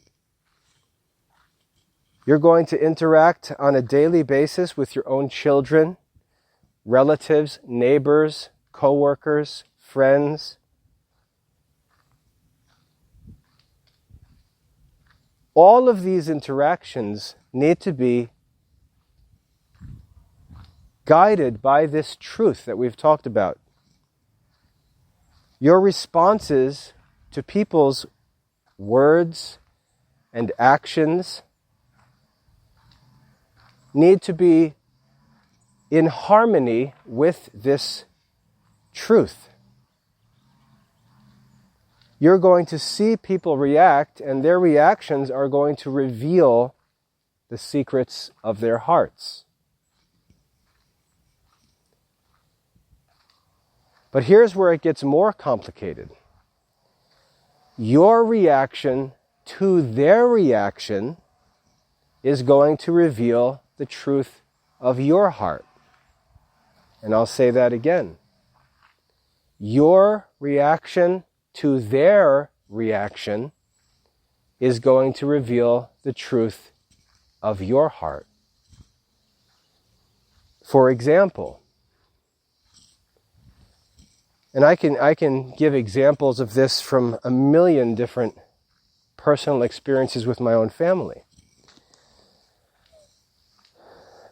you're going to interact on a daily basis with your own children, relatives, neighbors, co-workers, friends. All of these interactions need to be guided by this truth that we've talked about. Your responses to people's words and actions need to be in harmony with this truth. You're going to see people react, and their reactions are going to reveal the secrets of their hearts. But here's where it gets more complicated. Your reaction to their reaction is going to reveal the truth of your heart. And I'll say that again. Your reaction to their reaction is going to reveal the truth of your heart. For example, and I can give examples of this from a million different personal experiences with my own family.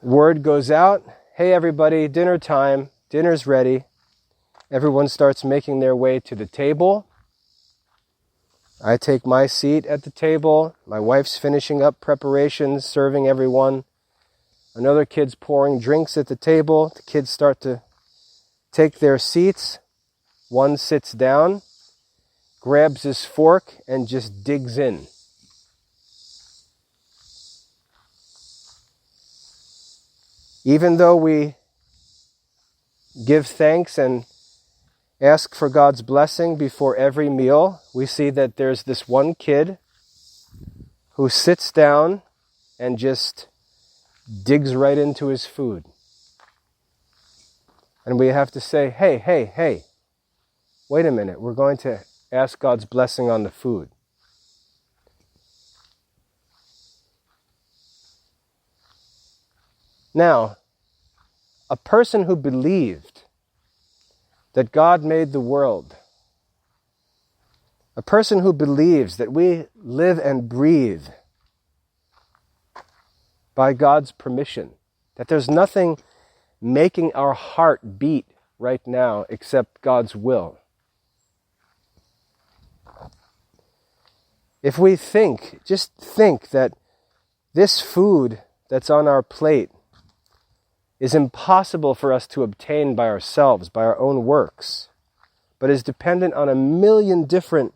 Word goes out, hey everybody, dinner time, dinner's ready. Everyone starts making their way to the table. I take my seat at the table. My wife's finishing up preparations, serving everyone. Another kid's pouring drinks at the table. The kids start to take their seats. One sits down, grabs his fork, and just digs in. Even though we give thanks and ask for God's blessing before every meal, we see that there's this one kid who sits down and just digs right into his food. And we have to say, hey, wait a minute, we're going to ask God's blessing on the food. Now, a person who believed that God made the world, a person who believes that we live and breathe by God's permission, that there's nothing making our heart beat right now except God's will. If we just think that this food that's on our plate is impossible for us to obtain by ourselves, by our own works, but is dependent on a million different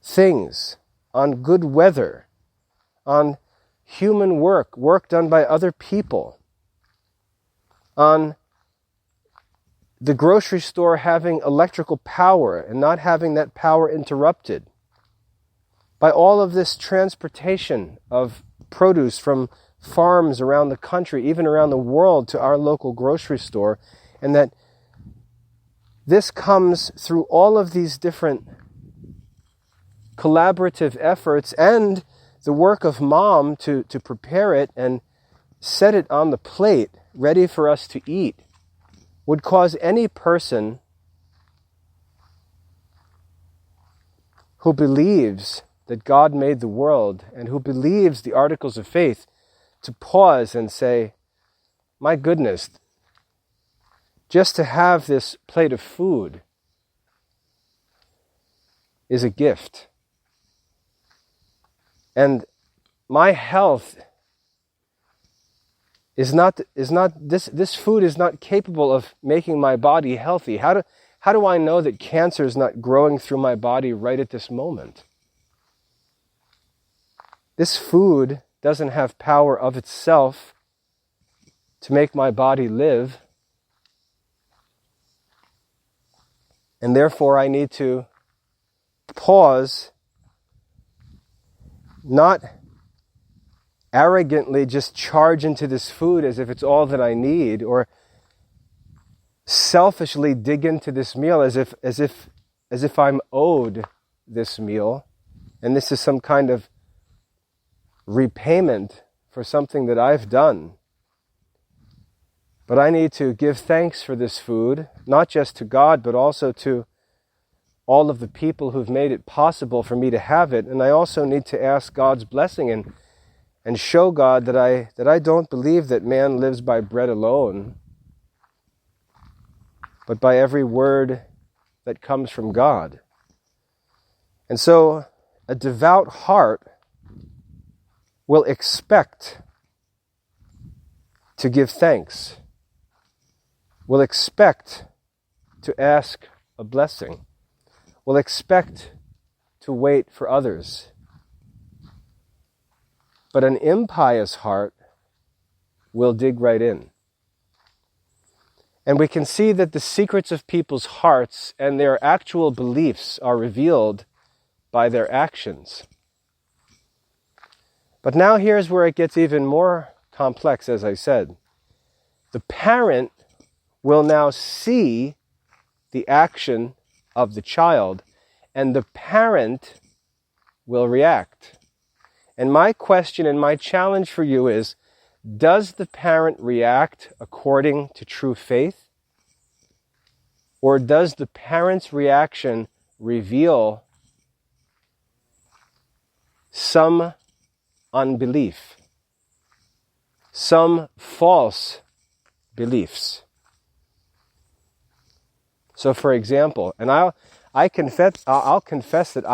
things, on good weather, on human work done by other people, on the grocery store having electrical power and not having that power interrupted, by all of this transportation of produce from farms around the country, even around the world, to our local grocery store, and that this comes through all of these different collaborative efforts and the work of mom to prepare it and set it on the plate ready for us to eat, would cause any person who believes that God made the world and who believes the articles of faith to pause and say, my goodness, just to have this plate of food is a gift. And my health is not this food is not capable of making my body healthy. How do I know that cancer is not growing through my body right at this moment? This food doesn't have power of itself to make my body live. And therefore I need to pause, not arrogantly just charge into this food as if it's all that I need, or selfishly dig into this meal as if I'm owed this meal, and this is some kind of repayment for something that I've done. But I need to give thanks for this food, not just to God, but also to all of the people who've made it possible for me to have it. And I also need to ask God's blessing and show God that I don't believe that man lives by bread alone, but by every word that comes from God. And so a devout heart will expect to give thanks, will expect to ask a blessing, will expect to wait for others. But an impious heart will dig right in. And we can see that the secrets of people's hearts and their actual beliefs are revealed by their actions. But now here's where it gets even more complex, as I said. The parent will now see the action of the child, and the parent will react. And my question and my challenge for you is, does the parent react according to true faith? Or does the parent's reaction reveal some unbelief? some false beliefs. So, for example, and I'll confess that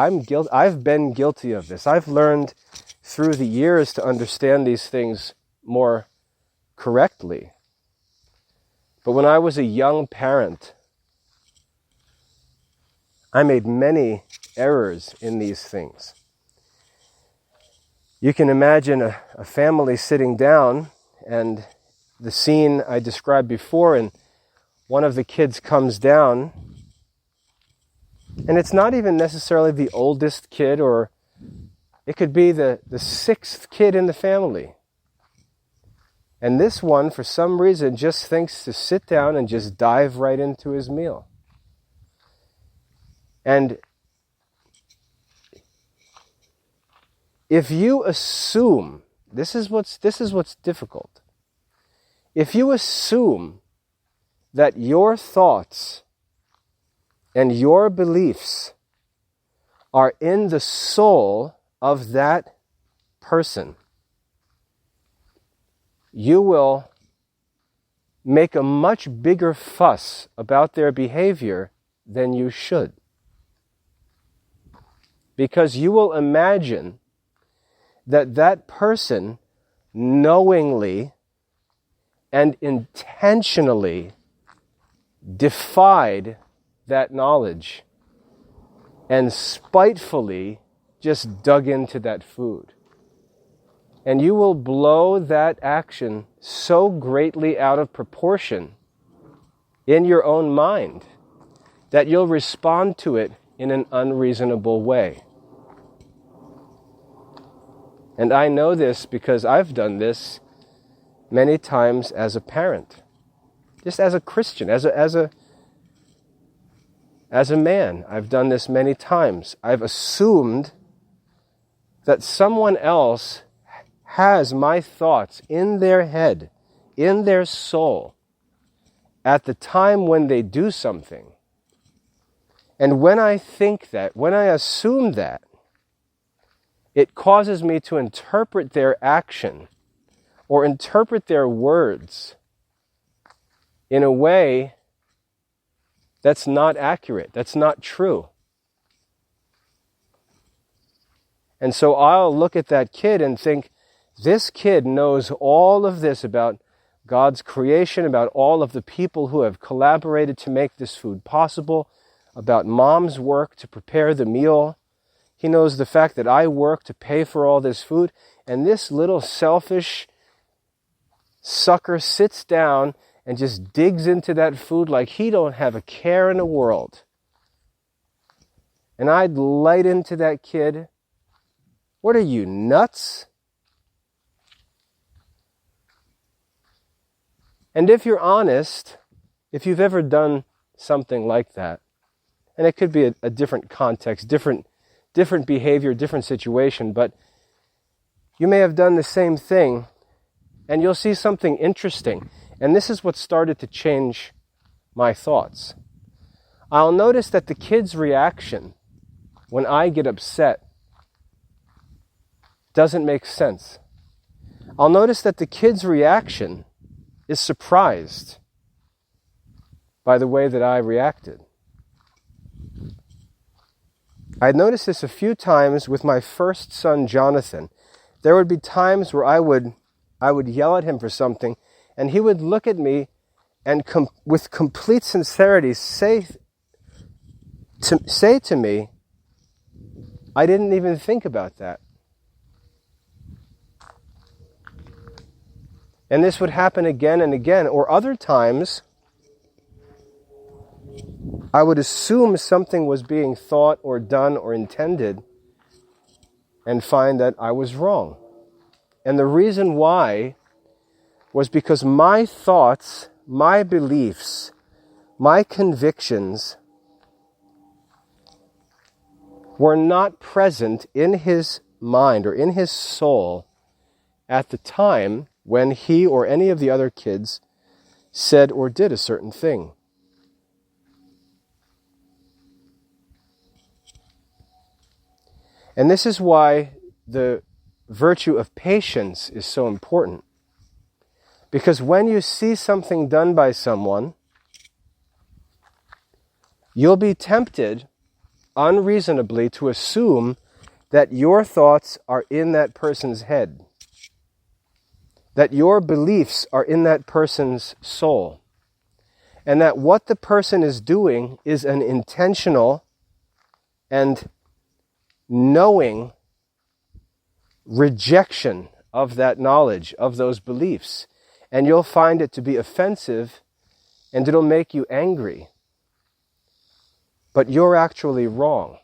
I've been guilty of this. I've learned through the years to understand these things more correctly. But when I was a young parent, I made many errors in these things. You can imagine a family sitting down, and the scene I described before, and one of the kids comes down, and it's not even necessarily the oldest kid, or it could be the sixth kid in the family. And this one, for some reason, just thinks to sit down and just dive right into his meal. And if you assume, this is what's difficult. If you assume that your thoughts and your beliefs are in the soul of that person, you will make a much bigger fuss about their behavior than you should. Because you will imagine that that person knowingly and intentionally defied that knowledge and spitefully just dug into that food. And you will blow that action so greatly out of proportion in your own mind that you'll respond to it in an unreasonable way. And I know this because I've done this many times as a parent, just as a Christian, as a man. I've done this many times. I've assumed that someone else has my thoughts in their head, in their soul, at the time when they do something. And when I think that, when I assume that, it causes me to interpret their action or interpret their words in a way that's not accurate, that's not true. And so I'll look at that kid and think, this kid knows all of this about God's creation, about all of the people who have collaborated to make this food possible, about mom's work to prepare the meal. He knows the fact that I work to pay for all this food, and this little selfish sucker sits down and just digs into that food like he don't have a care in the world. And I'd light into that kid. What are you, nuts? And if you're honest, if you've ever done something like that, and it could be a different context, different behavior, different situation, but you may have done the same thing, and you'll see something interesting. And this is what started to change my thoughts. I'll notice that the kid's reaction when I get upset doesn't make sense. I'll notice that the kid's reaction is surprised by the way that I reacted. I'd noticed this a few times with my first son, Jonathan. There would be times where I would yell at him for something, and he would look at me and with complete sincerity say to me, I didn't even think about that. And this would happen again and again. Or other times, I would assume something was being thought or done or intended and find that I was wrong. And the reason why was because my thoughts, my beliefs, my convictions were not present in his mind or in his soul at the time when he or any of the other kids said or did a certain thing. And this is why the virtue of patience is so important. Because when you see something done by someone, you'll be tempted unreasonably to assume that your thoughts are in that person's head, that your beliefs are in that person's soul, and that what the person is doing is an intentional and knowing rejection of that knowledge, of those beliefs. And you'll find it to be offensive, and it'll make you angry. But you're actually wrong.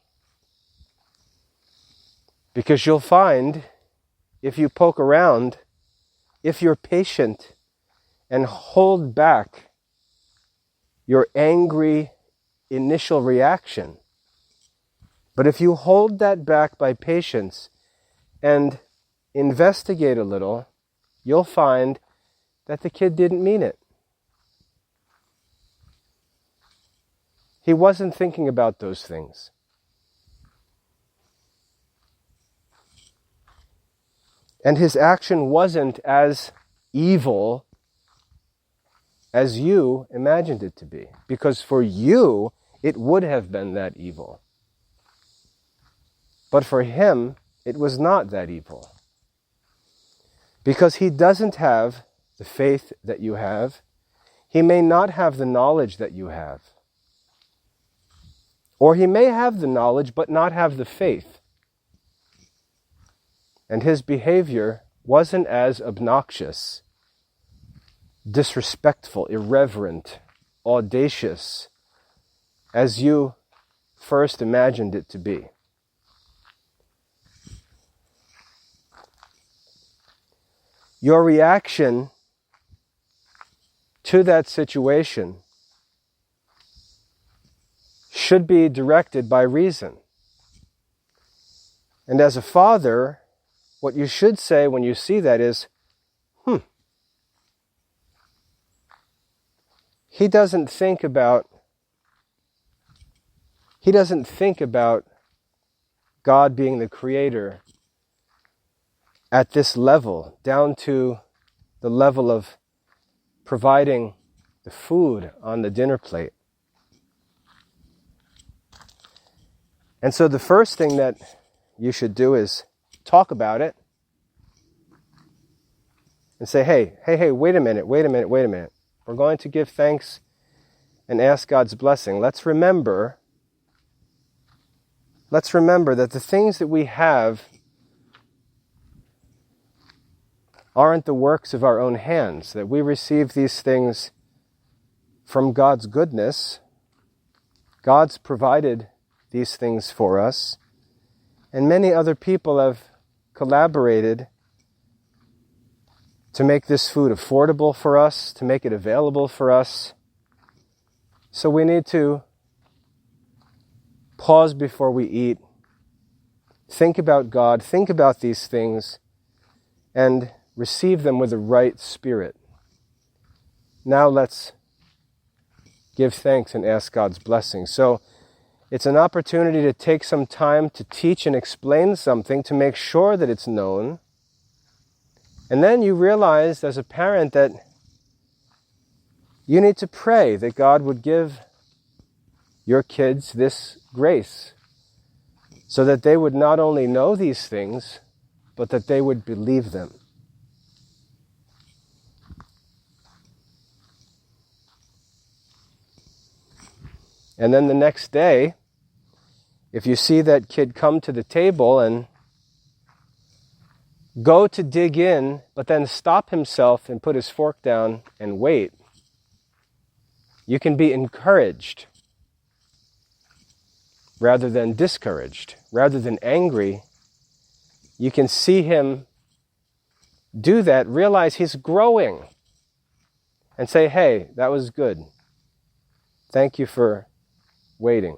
Because you'll find, if you poke around, if you're patient and hold back your angry initial reaction, but if you hold that back by patience and investigate a little, you'll find that the kid didn't mean it. He wasn't thinking about those things. And his action wasn't as evil as you imagined it to be. Because for you, it would have been that evil. But for him, it was not that evil. Because he doesn't have the faith that you have. He may not have the knowledge that you have. Or he may have the knowledge but not have the faith. And his behavior wasn't as obnoxious, disrespectful, irreverent, audacious as you first imagined it to be. Your reaction to that situation should be directed by reason. And as a father, what you should say when you see that is, He doesn't think about God being the creator at this level, down to the level of providing the food on the dinner plate. And so the first thing that you should do is talk about it and say, hey, wait a minute. We're going to give thanks and ask God's blessing. Let's remember that the things that we have aren't the works of our own hands, that we receive these things from God's goodness. God's provided these things for us, and many other people have collaborated to make this food affordable for us, to make it available for us. So we need to pause before we eat, think about God, think about these things, and receive them with the right spirit. Now let's give thanks and ask God's blessing. So it's an opportunity to take some time to teach and explain something, to make sure that it's known. And then you realize as a parent that you need to pray that God would give your kids this grace so that they would not only know these things, but that they would believe them. And then the next day, if you see that kid come to the table and go to dig in, but then stop himself and put his fork down and wait, you can be encouraged rather than discouraged, rather than angry. You can see him do that, realize he's growing, and say, hey, that was good. Thank you for waiting.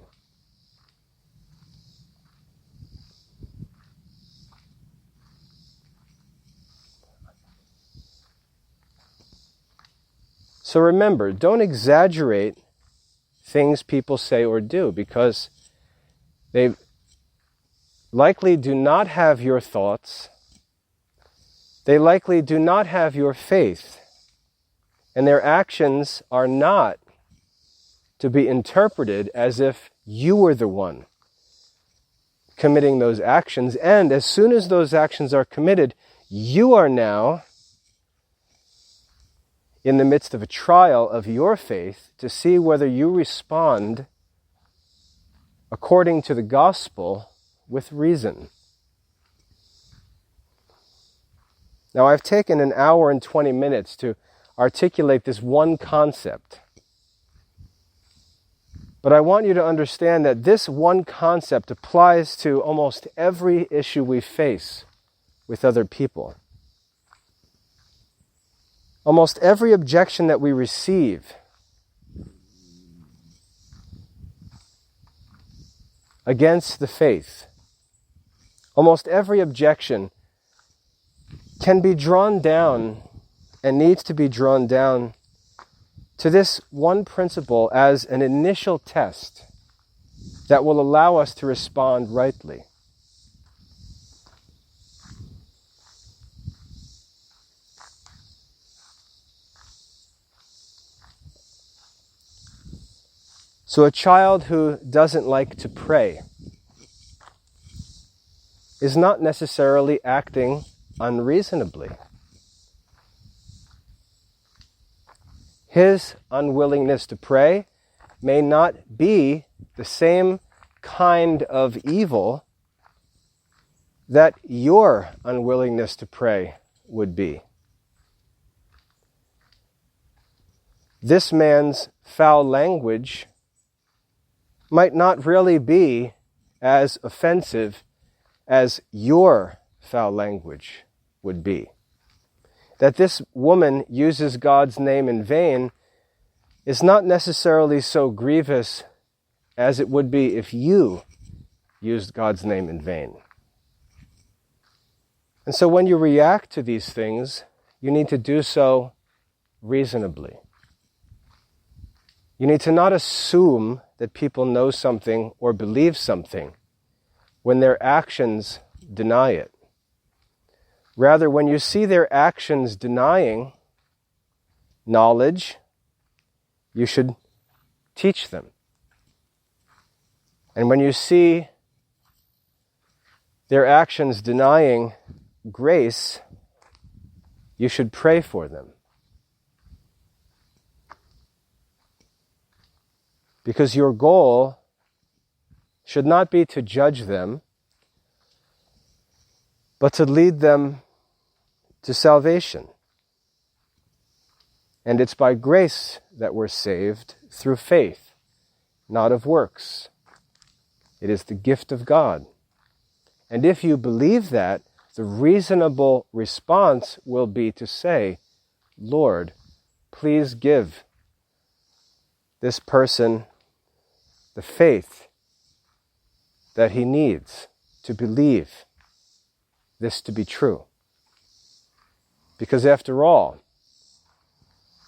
So remember, don't exaggerate things people say or do, because they likely do not have your thoughts. They likely do not have your faith. And their actions are not to be interpreted as if you were the one committing those actions. And as soon as those actions are committed, you are now in the midst of a trial of your faith to see whether you respond according to the gospel with reason. Now, I've taken an hour and 20 minutes to articulate this one concept. But I want you to understand that this one concept applies to almost every issue we face with other people. Almost every objection that we receive against the faith, almost every objection can be drawn down and needs to be drawn down to this one principle as an initial test that will allow us to respond rightly. So a child who doesn't like to pray is not necessarily acting unreasonably. His unwillingness to pray may not be the same kind of evil that your unwillingness to pray would be. This man's foul language might not really be as offensive as your foul language would be. That this woman uses God's name in vain is not necessarily so grievous as it would be if you used God's name in vain. And so when you react to these things, you need to do so reasonably. You need to not assume that people know something or believe something when their actions deny it. Rather, when you see their actions denying knowledge, you should teach them. And when you see their actions denying grace, you should pray for them. Because your goal should not be to judge them, but to lead them to salvation. And it's by grace that we're saved through faith, not of works. It is the gift of God. And if you believe that, the reasonable response will be to say, Lord, please give this person the faith that he needs to believe this to be true. Because after all,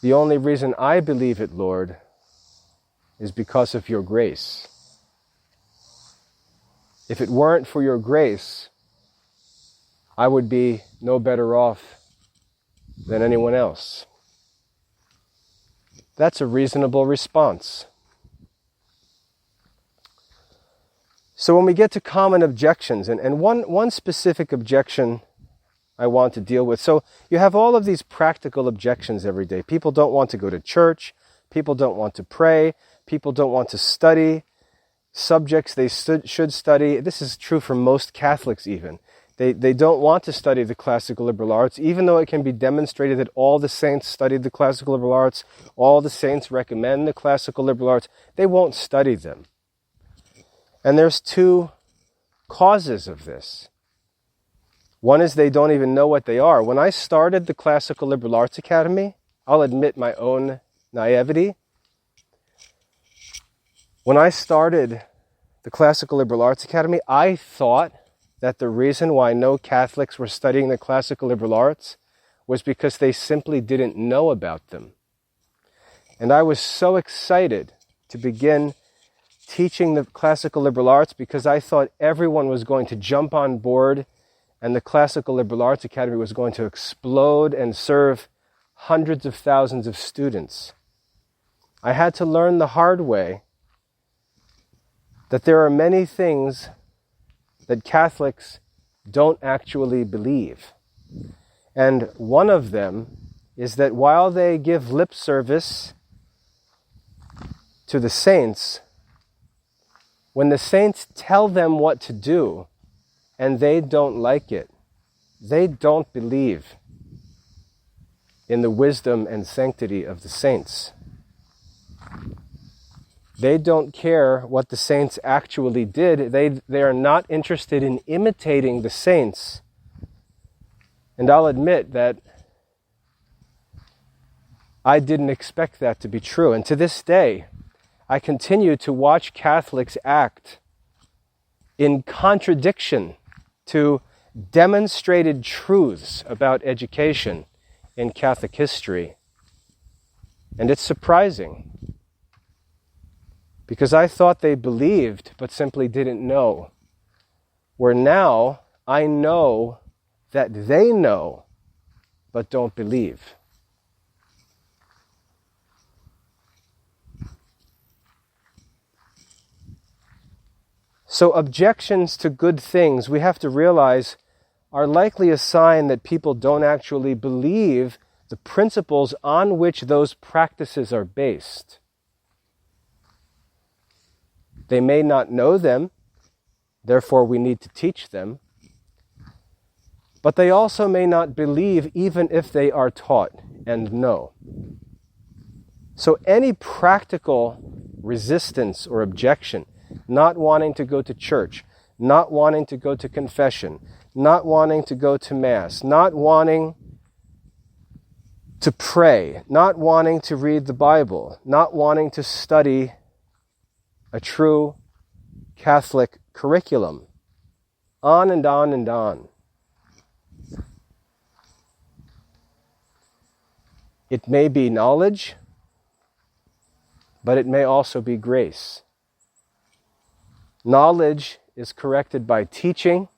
the only reason I believe it, Lord, is because of your grace. If it weren't for your grace, I would be no better off than anyone else. That's a reasonable response. So when we get to common objections, and one specific objection I want to deal with. So you have all of these practical objections every day. People don't want to go to church. People don't want to pray. People don't want to study subjects they should study. This is true for most Catholics even. They don't want to study the classical liberal arts, even though it can be demonstrated that all the saints studied the classical liberal arts, all the saints recommend the classical liberal arts. They won't study them. And there's two causes of this. One is they don't even know what they are. When I started the Classical Liberal Arts Academy, I'll admit my own naivety. When I started the Classical Liberal Arts Academy, I thought that the reason why no Catholics were studying the classical liberal arts was because they simply didn't know about them. And I was so excited to begin teaching the classical liberal arts because I thought everyone was going to jump on board and the Classical Liberal Arts Academy was going to explode and serve hundreds of thousands of students. I had to learn the hard way that there are many things that Catholics don't actually believe. And one of them is that while they give lip service to the saints, when the saints tell them what to do and they don't like it, they don't believe in the wisdom and sanctity of the saints. They don't care what the saints actually did. They are not interested in imitating the saints. And I'll admit that I didn't expect that to be true. And to this day, I continue to watch Catholics act in contradiction to demonstrated truths about education in Catholic history. And it's surprising, because I thought they believed but simply didn't know. Where now I know that they know but don't believe. So objections to good things, we have to realize, are likely a sign that people don't actually believe the principles on which those practices are based. They may not know them, therefore we need to teach them, but they also may not believe even if they are taught and know. So any practical resistance or objection, not wanting to go to church, not wanting to go to confession, not wanting to go to Mass, not wanting to pray, not wanting to read the Bible, not wanting to study a true Catholic curriculum, on and on and on. It may be knowledge, but it may also be grace. Knowledge is corrected by teaching.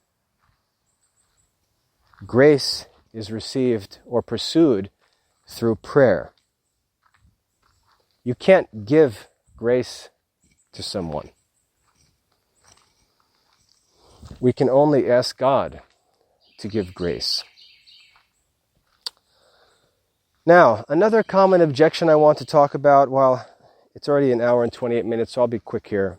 Grace is received or pursued through prayer. You can't give grace to someone. We can only ask God to give grace. Now, another common objection I want to talk about, well, it's already an hour and 28 minutes, so I'll be quick here.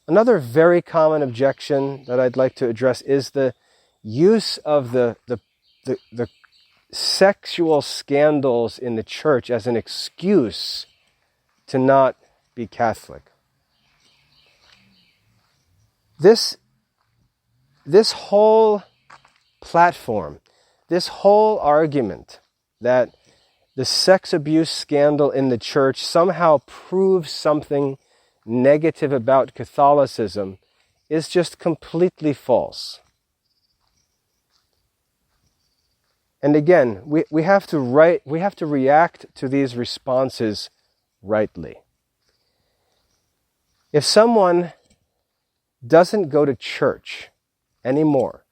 Another very common objection that I'd like to address is the use of the sexual scandals in the church as an excuse to not be Catholic. This whole platform, this whole argument that the sex abuse scandal in the church somehow proves something negative about Catholicism is just completely false. And again, we have to react to these responses rightly. If someone doesn't go to church anymore,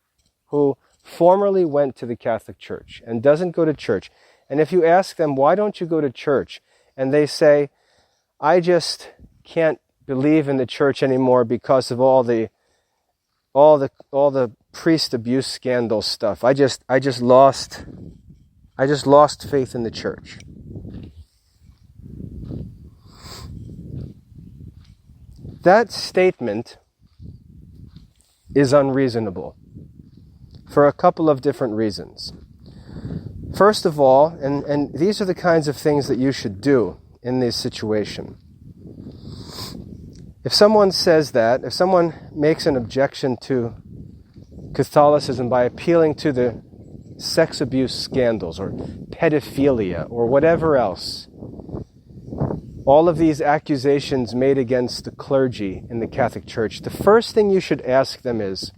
who formerly went to the Catholic Church and doesn't go to church, and if you ask them, why don't you go to church? And they say, I just can't believe in the church anymore because of all the priest abuse scandal stuff. I just lost faith in the church. That statement is unreasonable for a couple of different reasons. First of all, and these are the kinds of things that you should do in this situation. If someone says that, if someone makes an objection to Catholicism by appealing to the sex abuse scandals or pedophilia or whatever else, all of these accusations made against the clergy in the Catholic Church, the first thing you should ask them is,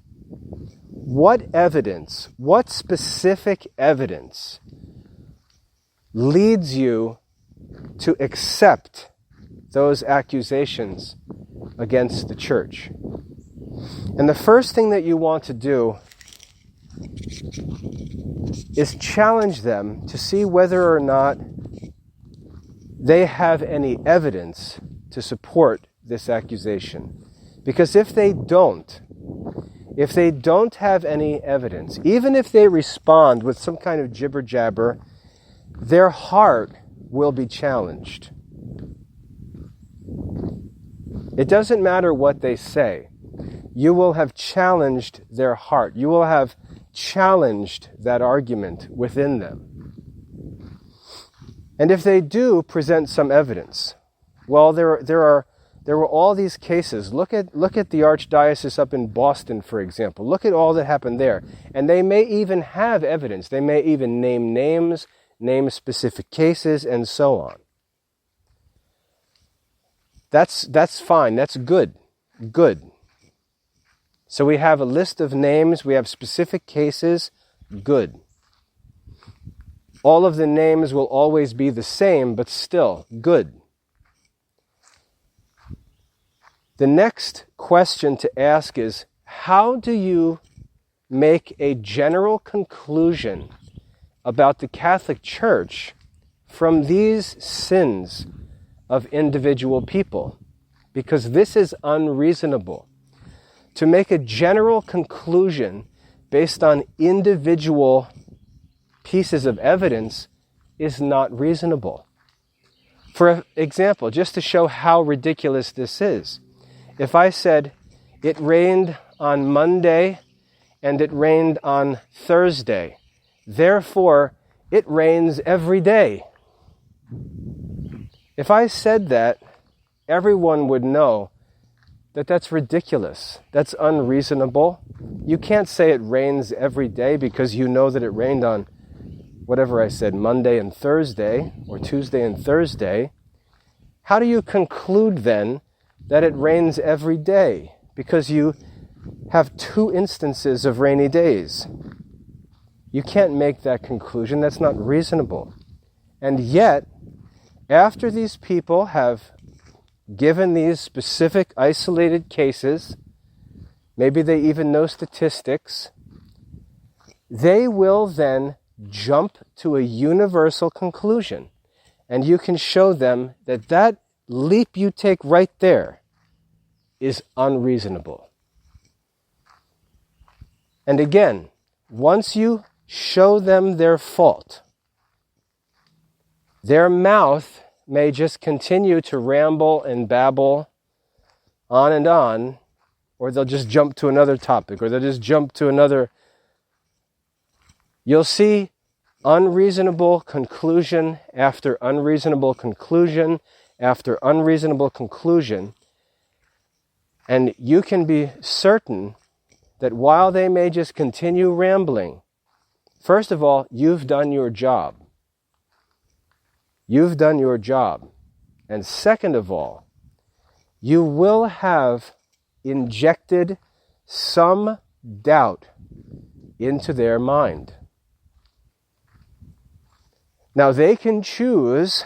what evidence, what specific evidence leads you to accept those accusations against the church? And the first thing that you want to do is challenge them to see whether or not they have any evidence to support this accusation. Because if they don't have any evidence, even if they respond with some kind of jibber-jabber, their heart will be challenged. It doesn't matter what they say. You will have challenged their heart. You will have challenged that argument within them. And if they do present some evidence, well, there were all these cases. Look at the archdiocese up in Boston, for example. Look at all that happened there. And they may even have evidence. They may even name names, name specific cases, and so on. That's fine. That's good. Good. So we have a list of names. We have specific cases. Good. All of the names will always be the same, but still good. The next question to ask is, how do you make a general conclusion about the Catholic Church from these sins of individual people? Because this is unreasonable. To make a general conclusion based on individual pieces of evidence is not reasonable. For example, just to show how ridiculous this is, if I said it rained on Monday and it rained on Thursday, therefore it rains every day. If I said that, everyone would know that that's ridiculous. That's unreasonable. You can't say it rains every day because you know that it rained on whatever I said, Monday and Thursday, or Tuesday and Thursday. How do you conclude then that it rains every day? Because you have 2 instances of rainy days. You can't make that conclusion. That's not reasonable. And yet, after these people have given these specific isolated cases, maybe they even know statistics, they will then jump to a universal conclusion. And you can show them that that leap you take right there is unreasonable. And again, once you show them their fault, their mouth may just continue to ramble and babble on and on, or they'll just jump to another topic, or they'll just jump to another. You'll see unreasonable conclusion after unreasonable conclusion after unreasonable conclusion, and you can be certain that while they may just continue rambling, first of all, you've done your job. You've done your job. And second of all, you will have injected some doubt into their mind. Now they can choose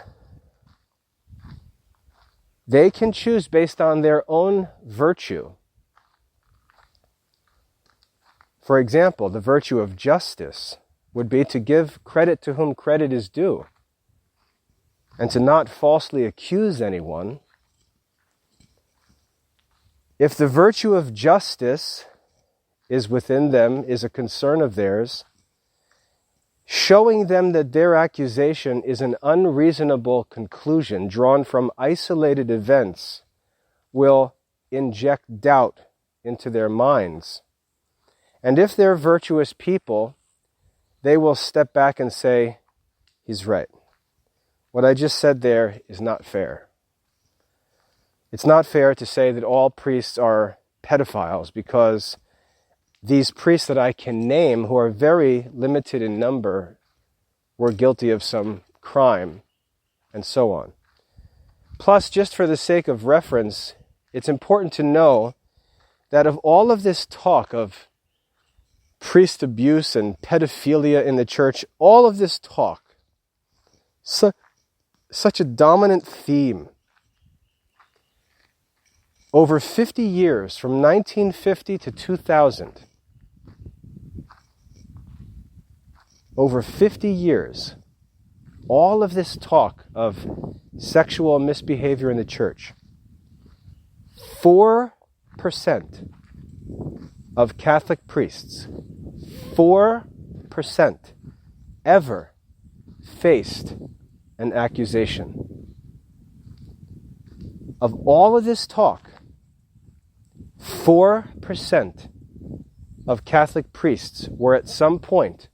based on their own virtue. For example, the virtue of justice would be to give credit to whom credit is due, and to not falsely accuse anyone. If the virtue of justice is within them, is a concern of theirs, showing them that their accusation is an unreasonable conclusion drawn from isolated events will inject doubt into their minds. And if they're virtuous people, they will step back and say, he's right. What I just said there is not fair. It's not fair to say that all priests are pedophiles, because these priests that I can name, who are very limited in number, were guilty of some crime, and so on. Plus, just for the sake of reference, it's important to know that of all of this talk of priest abuse and pedophilia in the church, all of this talk, such a dominant theme, over 50 years, from 1950 to 2000, over 50 years, all of this talk of sexual misbehavior in the church, 4% of Catholic priests, 4% ever faced an accusation. Of all of this talk, 4% of Catholic priests were at some point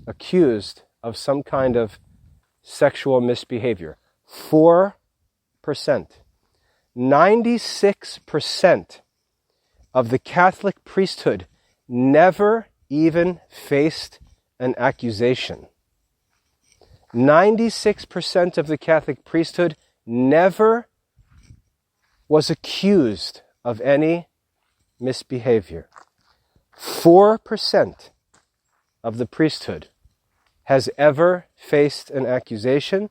accused of some kind of sexual misbehavior. 4%. 96% of the Catholic priesthood never even faced an accusation. 96% of the Catholic priesthood never was accused of any misbehavior. 4% of the priesthood has ever faced an accusation.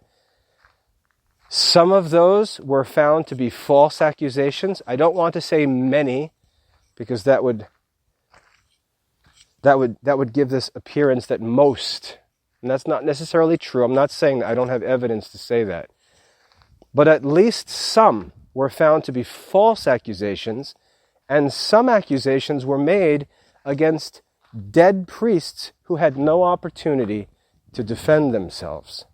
Some of those were found to be false accusations. I don't want to say many, because that would give this appearance that most, and that's not necessarily true. I'm not saying that. I don't have evidence to say that. But at least some were found to be false accusations, and some accusations were made against dead priests who had no opportunity to defend themselves.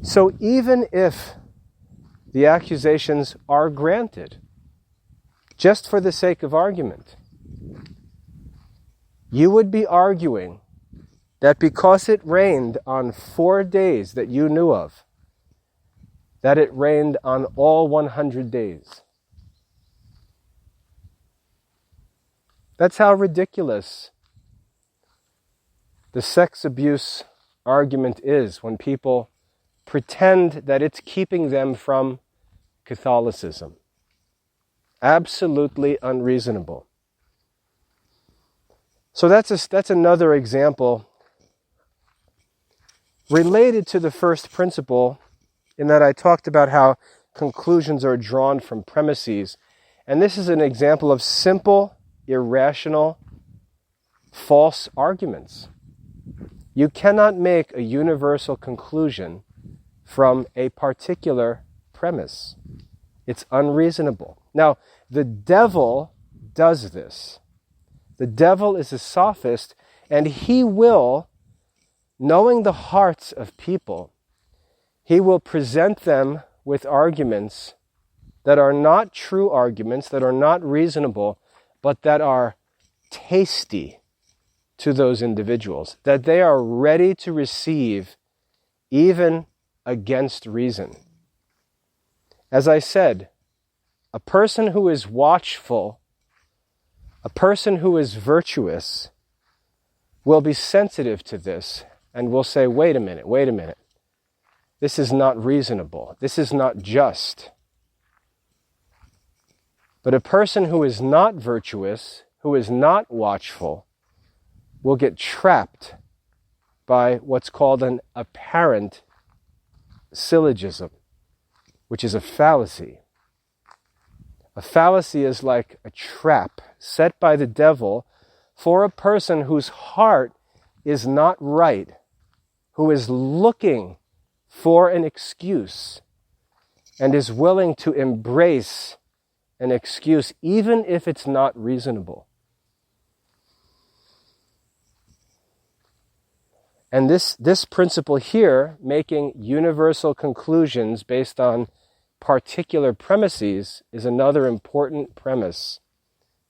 So even if the accusations are granted, just for the sake of argument, you would be arguing that because it rained on 4 days that you knew of, that it rained on all 100 days. That's how ridiculous the sex abuse argument is when people pretend that it's keeping them from Catholicism. Absolutely unreasonable. So that's another example related to the first principle, in that I talked about how conclusions are drawn from premises. And this is an example of simple, irrational, false arguments. You cannot make a universal conclusion from a particular premise. It's unreasonable. Now, the devil does this. The devil is a sophist, and he will, knowing the hearts of people, he will present them with arguments that are not true arguments, that are not reasonable, but that are tasty to those individuals, that they are ready to receive even against reason. As I said, a person who is watchful, a person who is virtuous, will be sensitive to this and will say, wait a minute. This is not reasonable. This is not just. But a person who is not virtuous, who is not watchful, will get trapped by what's called an apparent syllogism, which is a fallacy. A fallacy is like a trap set by the devil for a person whose heart is not right, who is looking for an excuse and is willing to embrace an excuse even if it's not reasonable. And this principle here, making universal conclusions based on particular premises, is another important premise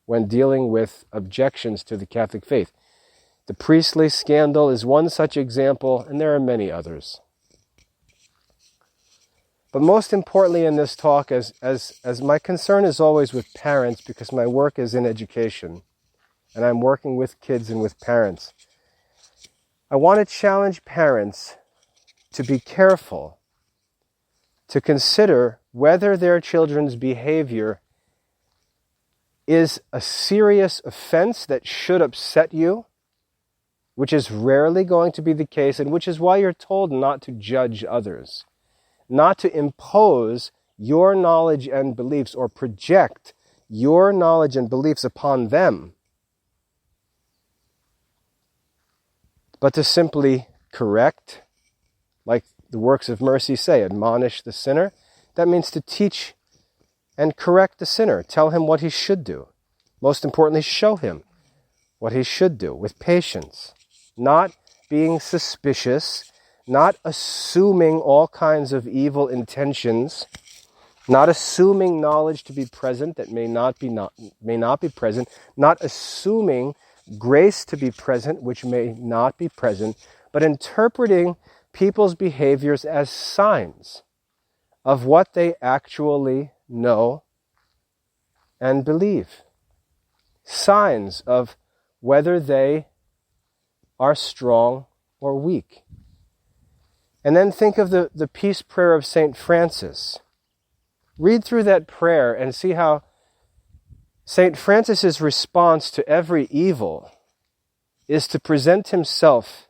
when dealing with objections to the Catholic faith. The priestly scandal is one such example, and there are many others. But most importantly in this talk, as my concern is always with parents, because my work is in education, and I'm working with kids and with parents, I want to challenge parents to be careful, to consider whether their children's behavior is a serious offense that should upset you, which is rarely going to be the case, and which is why you're told not to judge others, not to impose your knowledge and beliefs or project your knowledge and beliefs upon them. but to simply correct, like the works of mercy say, admonish the sinner. That means to teach and correct the sinner, tell him what he should do. Most importantly, show him what he should do with patience, not being suspicious, not assuming all kinds of evil intentions, not assuming knowledge to be present that may not be present, not assuming grace to be present which may not be present, but interpreting people's behaviors as signs of what they actually know and believe. Signs of whether they are strong or weak. And then think of the peace prayer of St. Francis. Read through that prayer and see how St. Francis's response to every evil is to present himself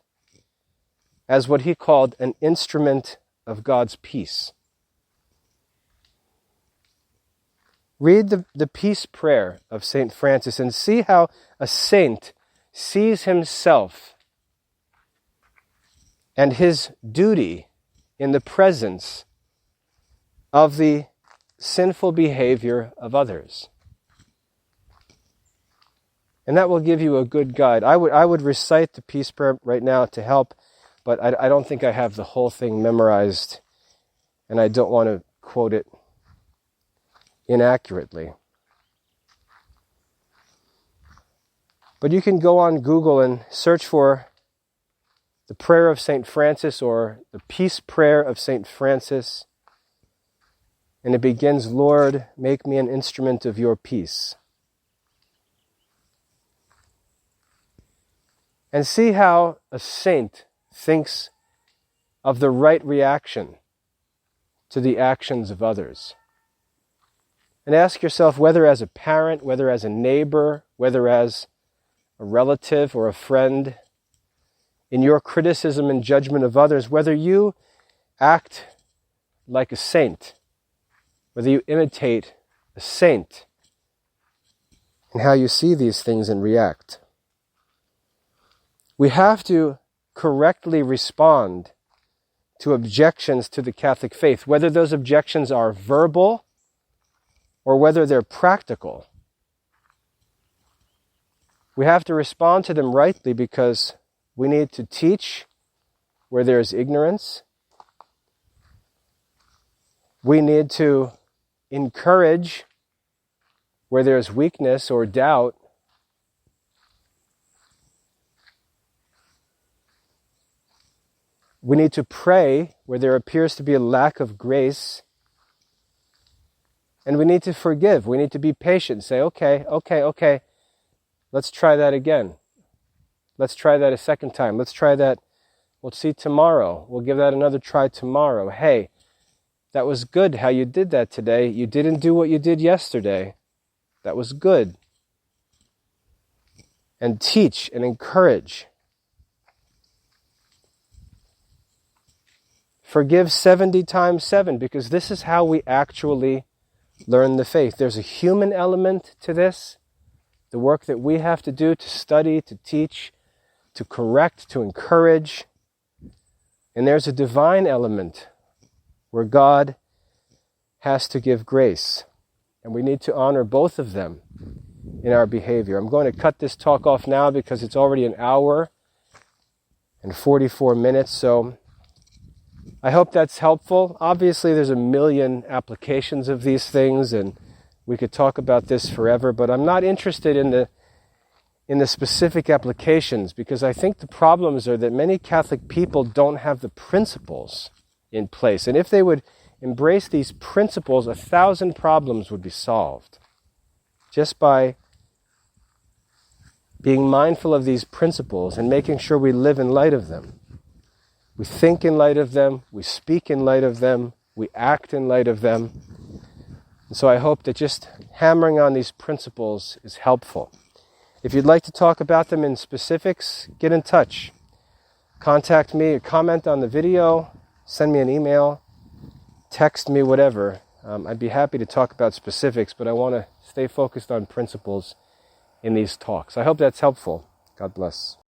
as what he called an instrument of God's peace. Read the peace prayer of St. Francis and see how a saint sees himself and his duty in the presence of the sinful behavior of others. And that will give you a good guide. I would recite the peace prayer right now to help, but I don't think I have the whole thing memorized, and I don't want to quote it inaccurately. But you can go on Google and search for the prayer of St. Francis or the peace prayer of St. Francis. And it begins, Lord, make me an instrument of your peace. And see how a saint thinks of the right reaction to the actions of others. And ask yourself whether as a parent, whether as a neighbor, whether as a relative or a friend, in your criticism and judgment of others, whether you act like a saint, whether you imitate a saint, and how you see these things and react. We have to correctly respond to objections to the Catholic faith, whether those objections are verbal or whether they're practical. We have to respond to them rightly because we need to teach where there is ignorance. We need to encourage where there is weakness or doubt. We need to pray where there appears to be a lack of grace. And we need to forgive. We need to be patient. Say, okay. Let's try that again. Let's try that a second time. Let's try that. We'll see tomorrow. We'll give that another try tomorrow. Hey, that was good how you did that today. You didn't do what you did yesterday. That was good. And teach and encourage. Forgive 70 times 7, because this is how we actually learn the faith. There's a human element to this, the work that we have to do to study, to teach, to correct, to encourage. And there's a divine element where God has to give grace. And we need to honor both of them in our behavior. I'm going to cut this talk off now because it's already an hour and 44 minutes, so I hope that's helpful. Obviously, there's a million applications of these things, and we could talk about this forever, but I'm not interested in the specific applications, because I think the problems are that many Catholic people don't have the principles in place. And if they would embrace these principles, 1,000 problems would be solved just by being mindful of these principles and making sure we live in light of them. We think in light of them, we speak in light of them, we act in light of them. And so I hope that just hammering on these principles is helpful. If you'd like to talk about them in specifics, get in touch. Contact me or comment on the video, send me an email, text me, whatever. I'd be happy to talk about specifics, but I want to stay focused on principles in these talks. I hope that's helpful. God bless.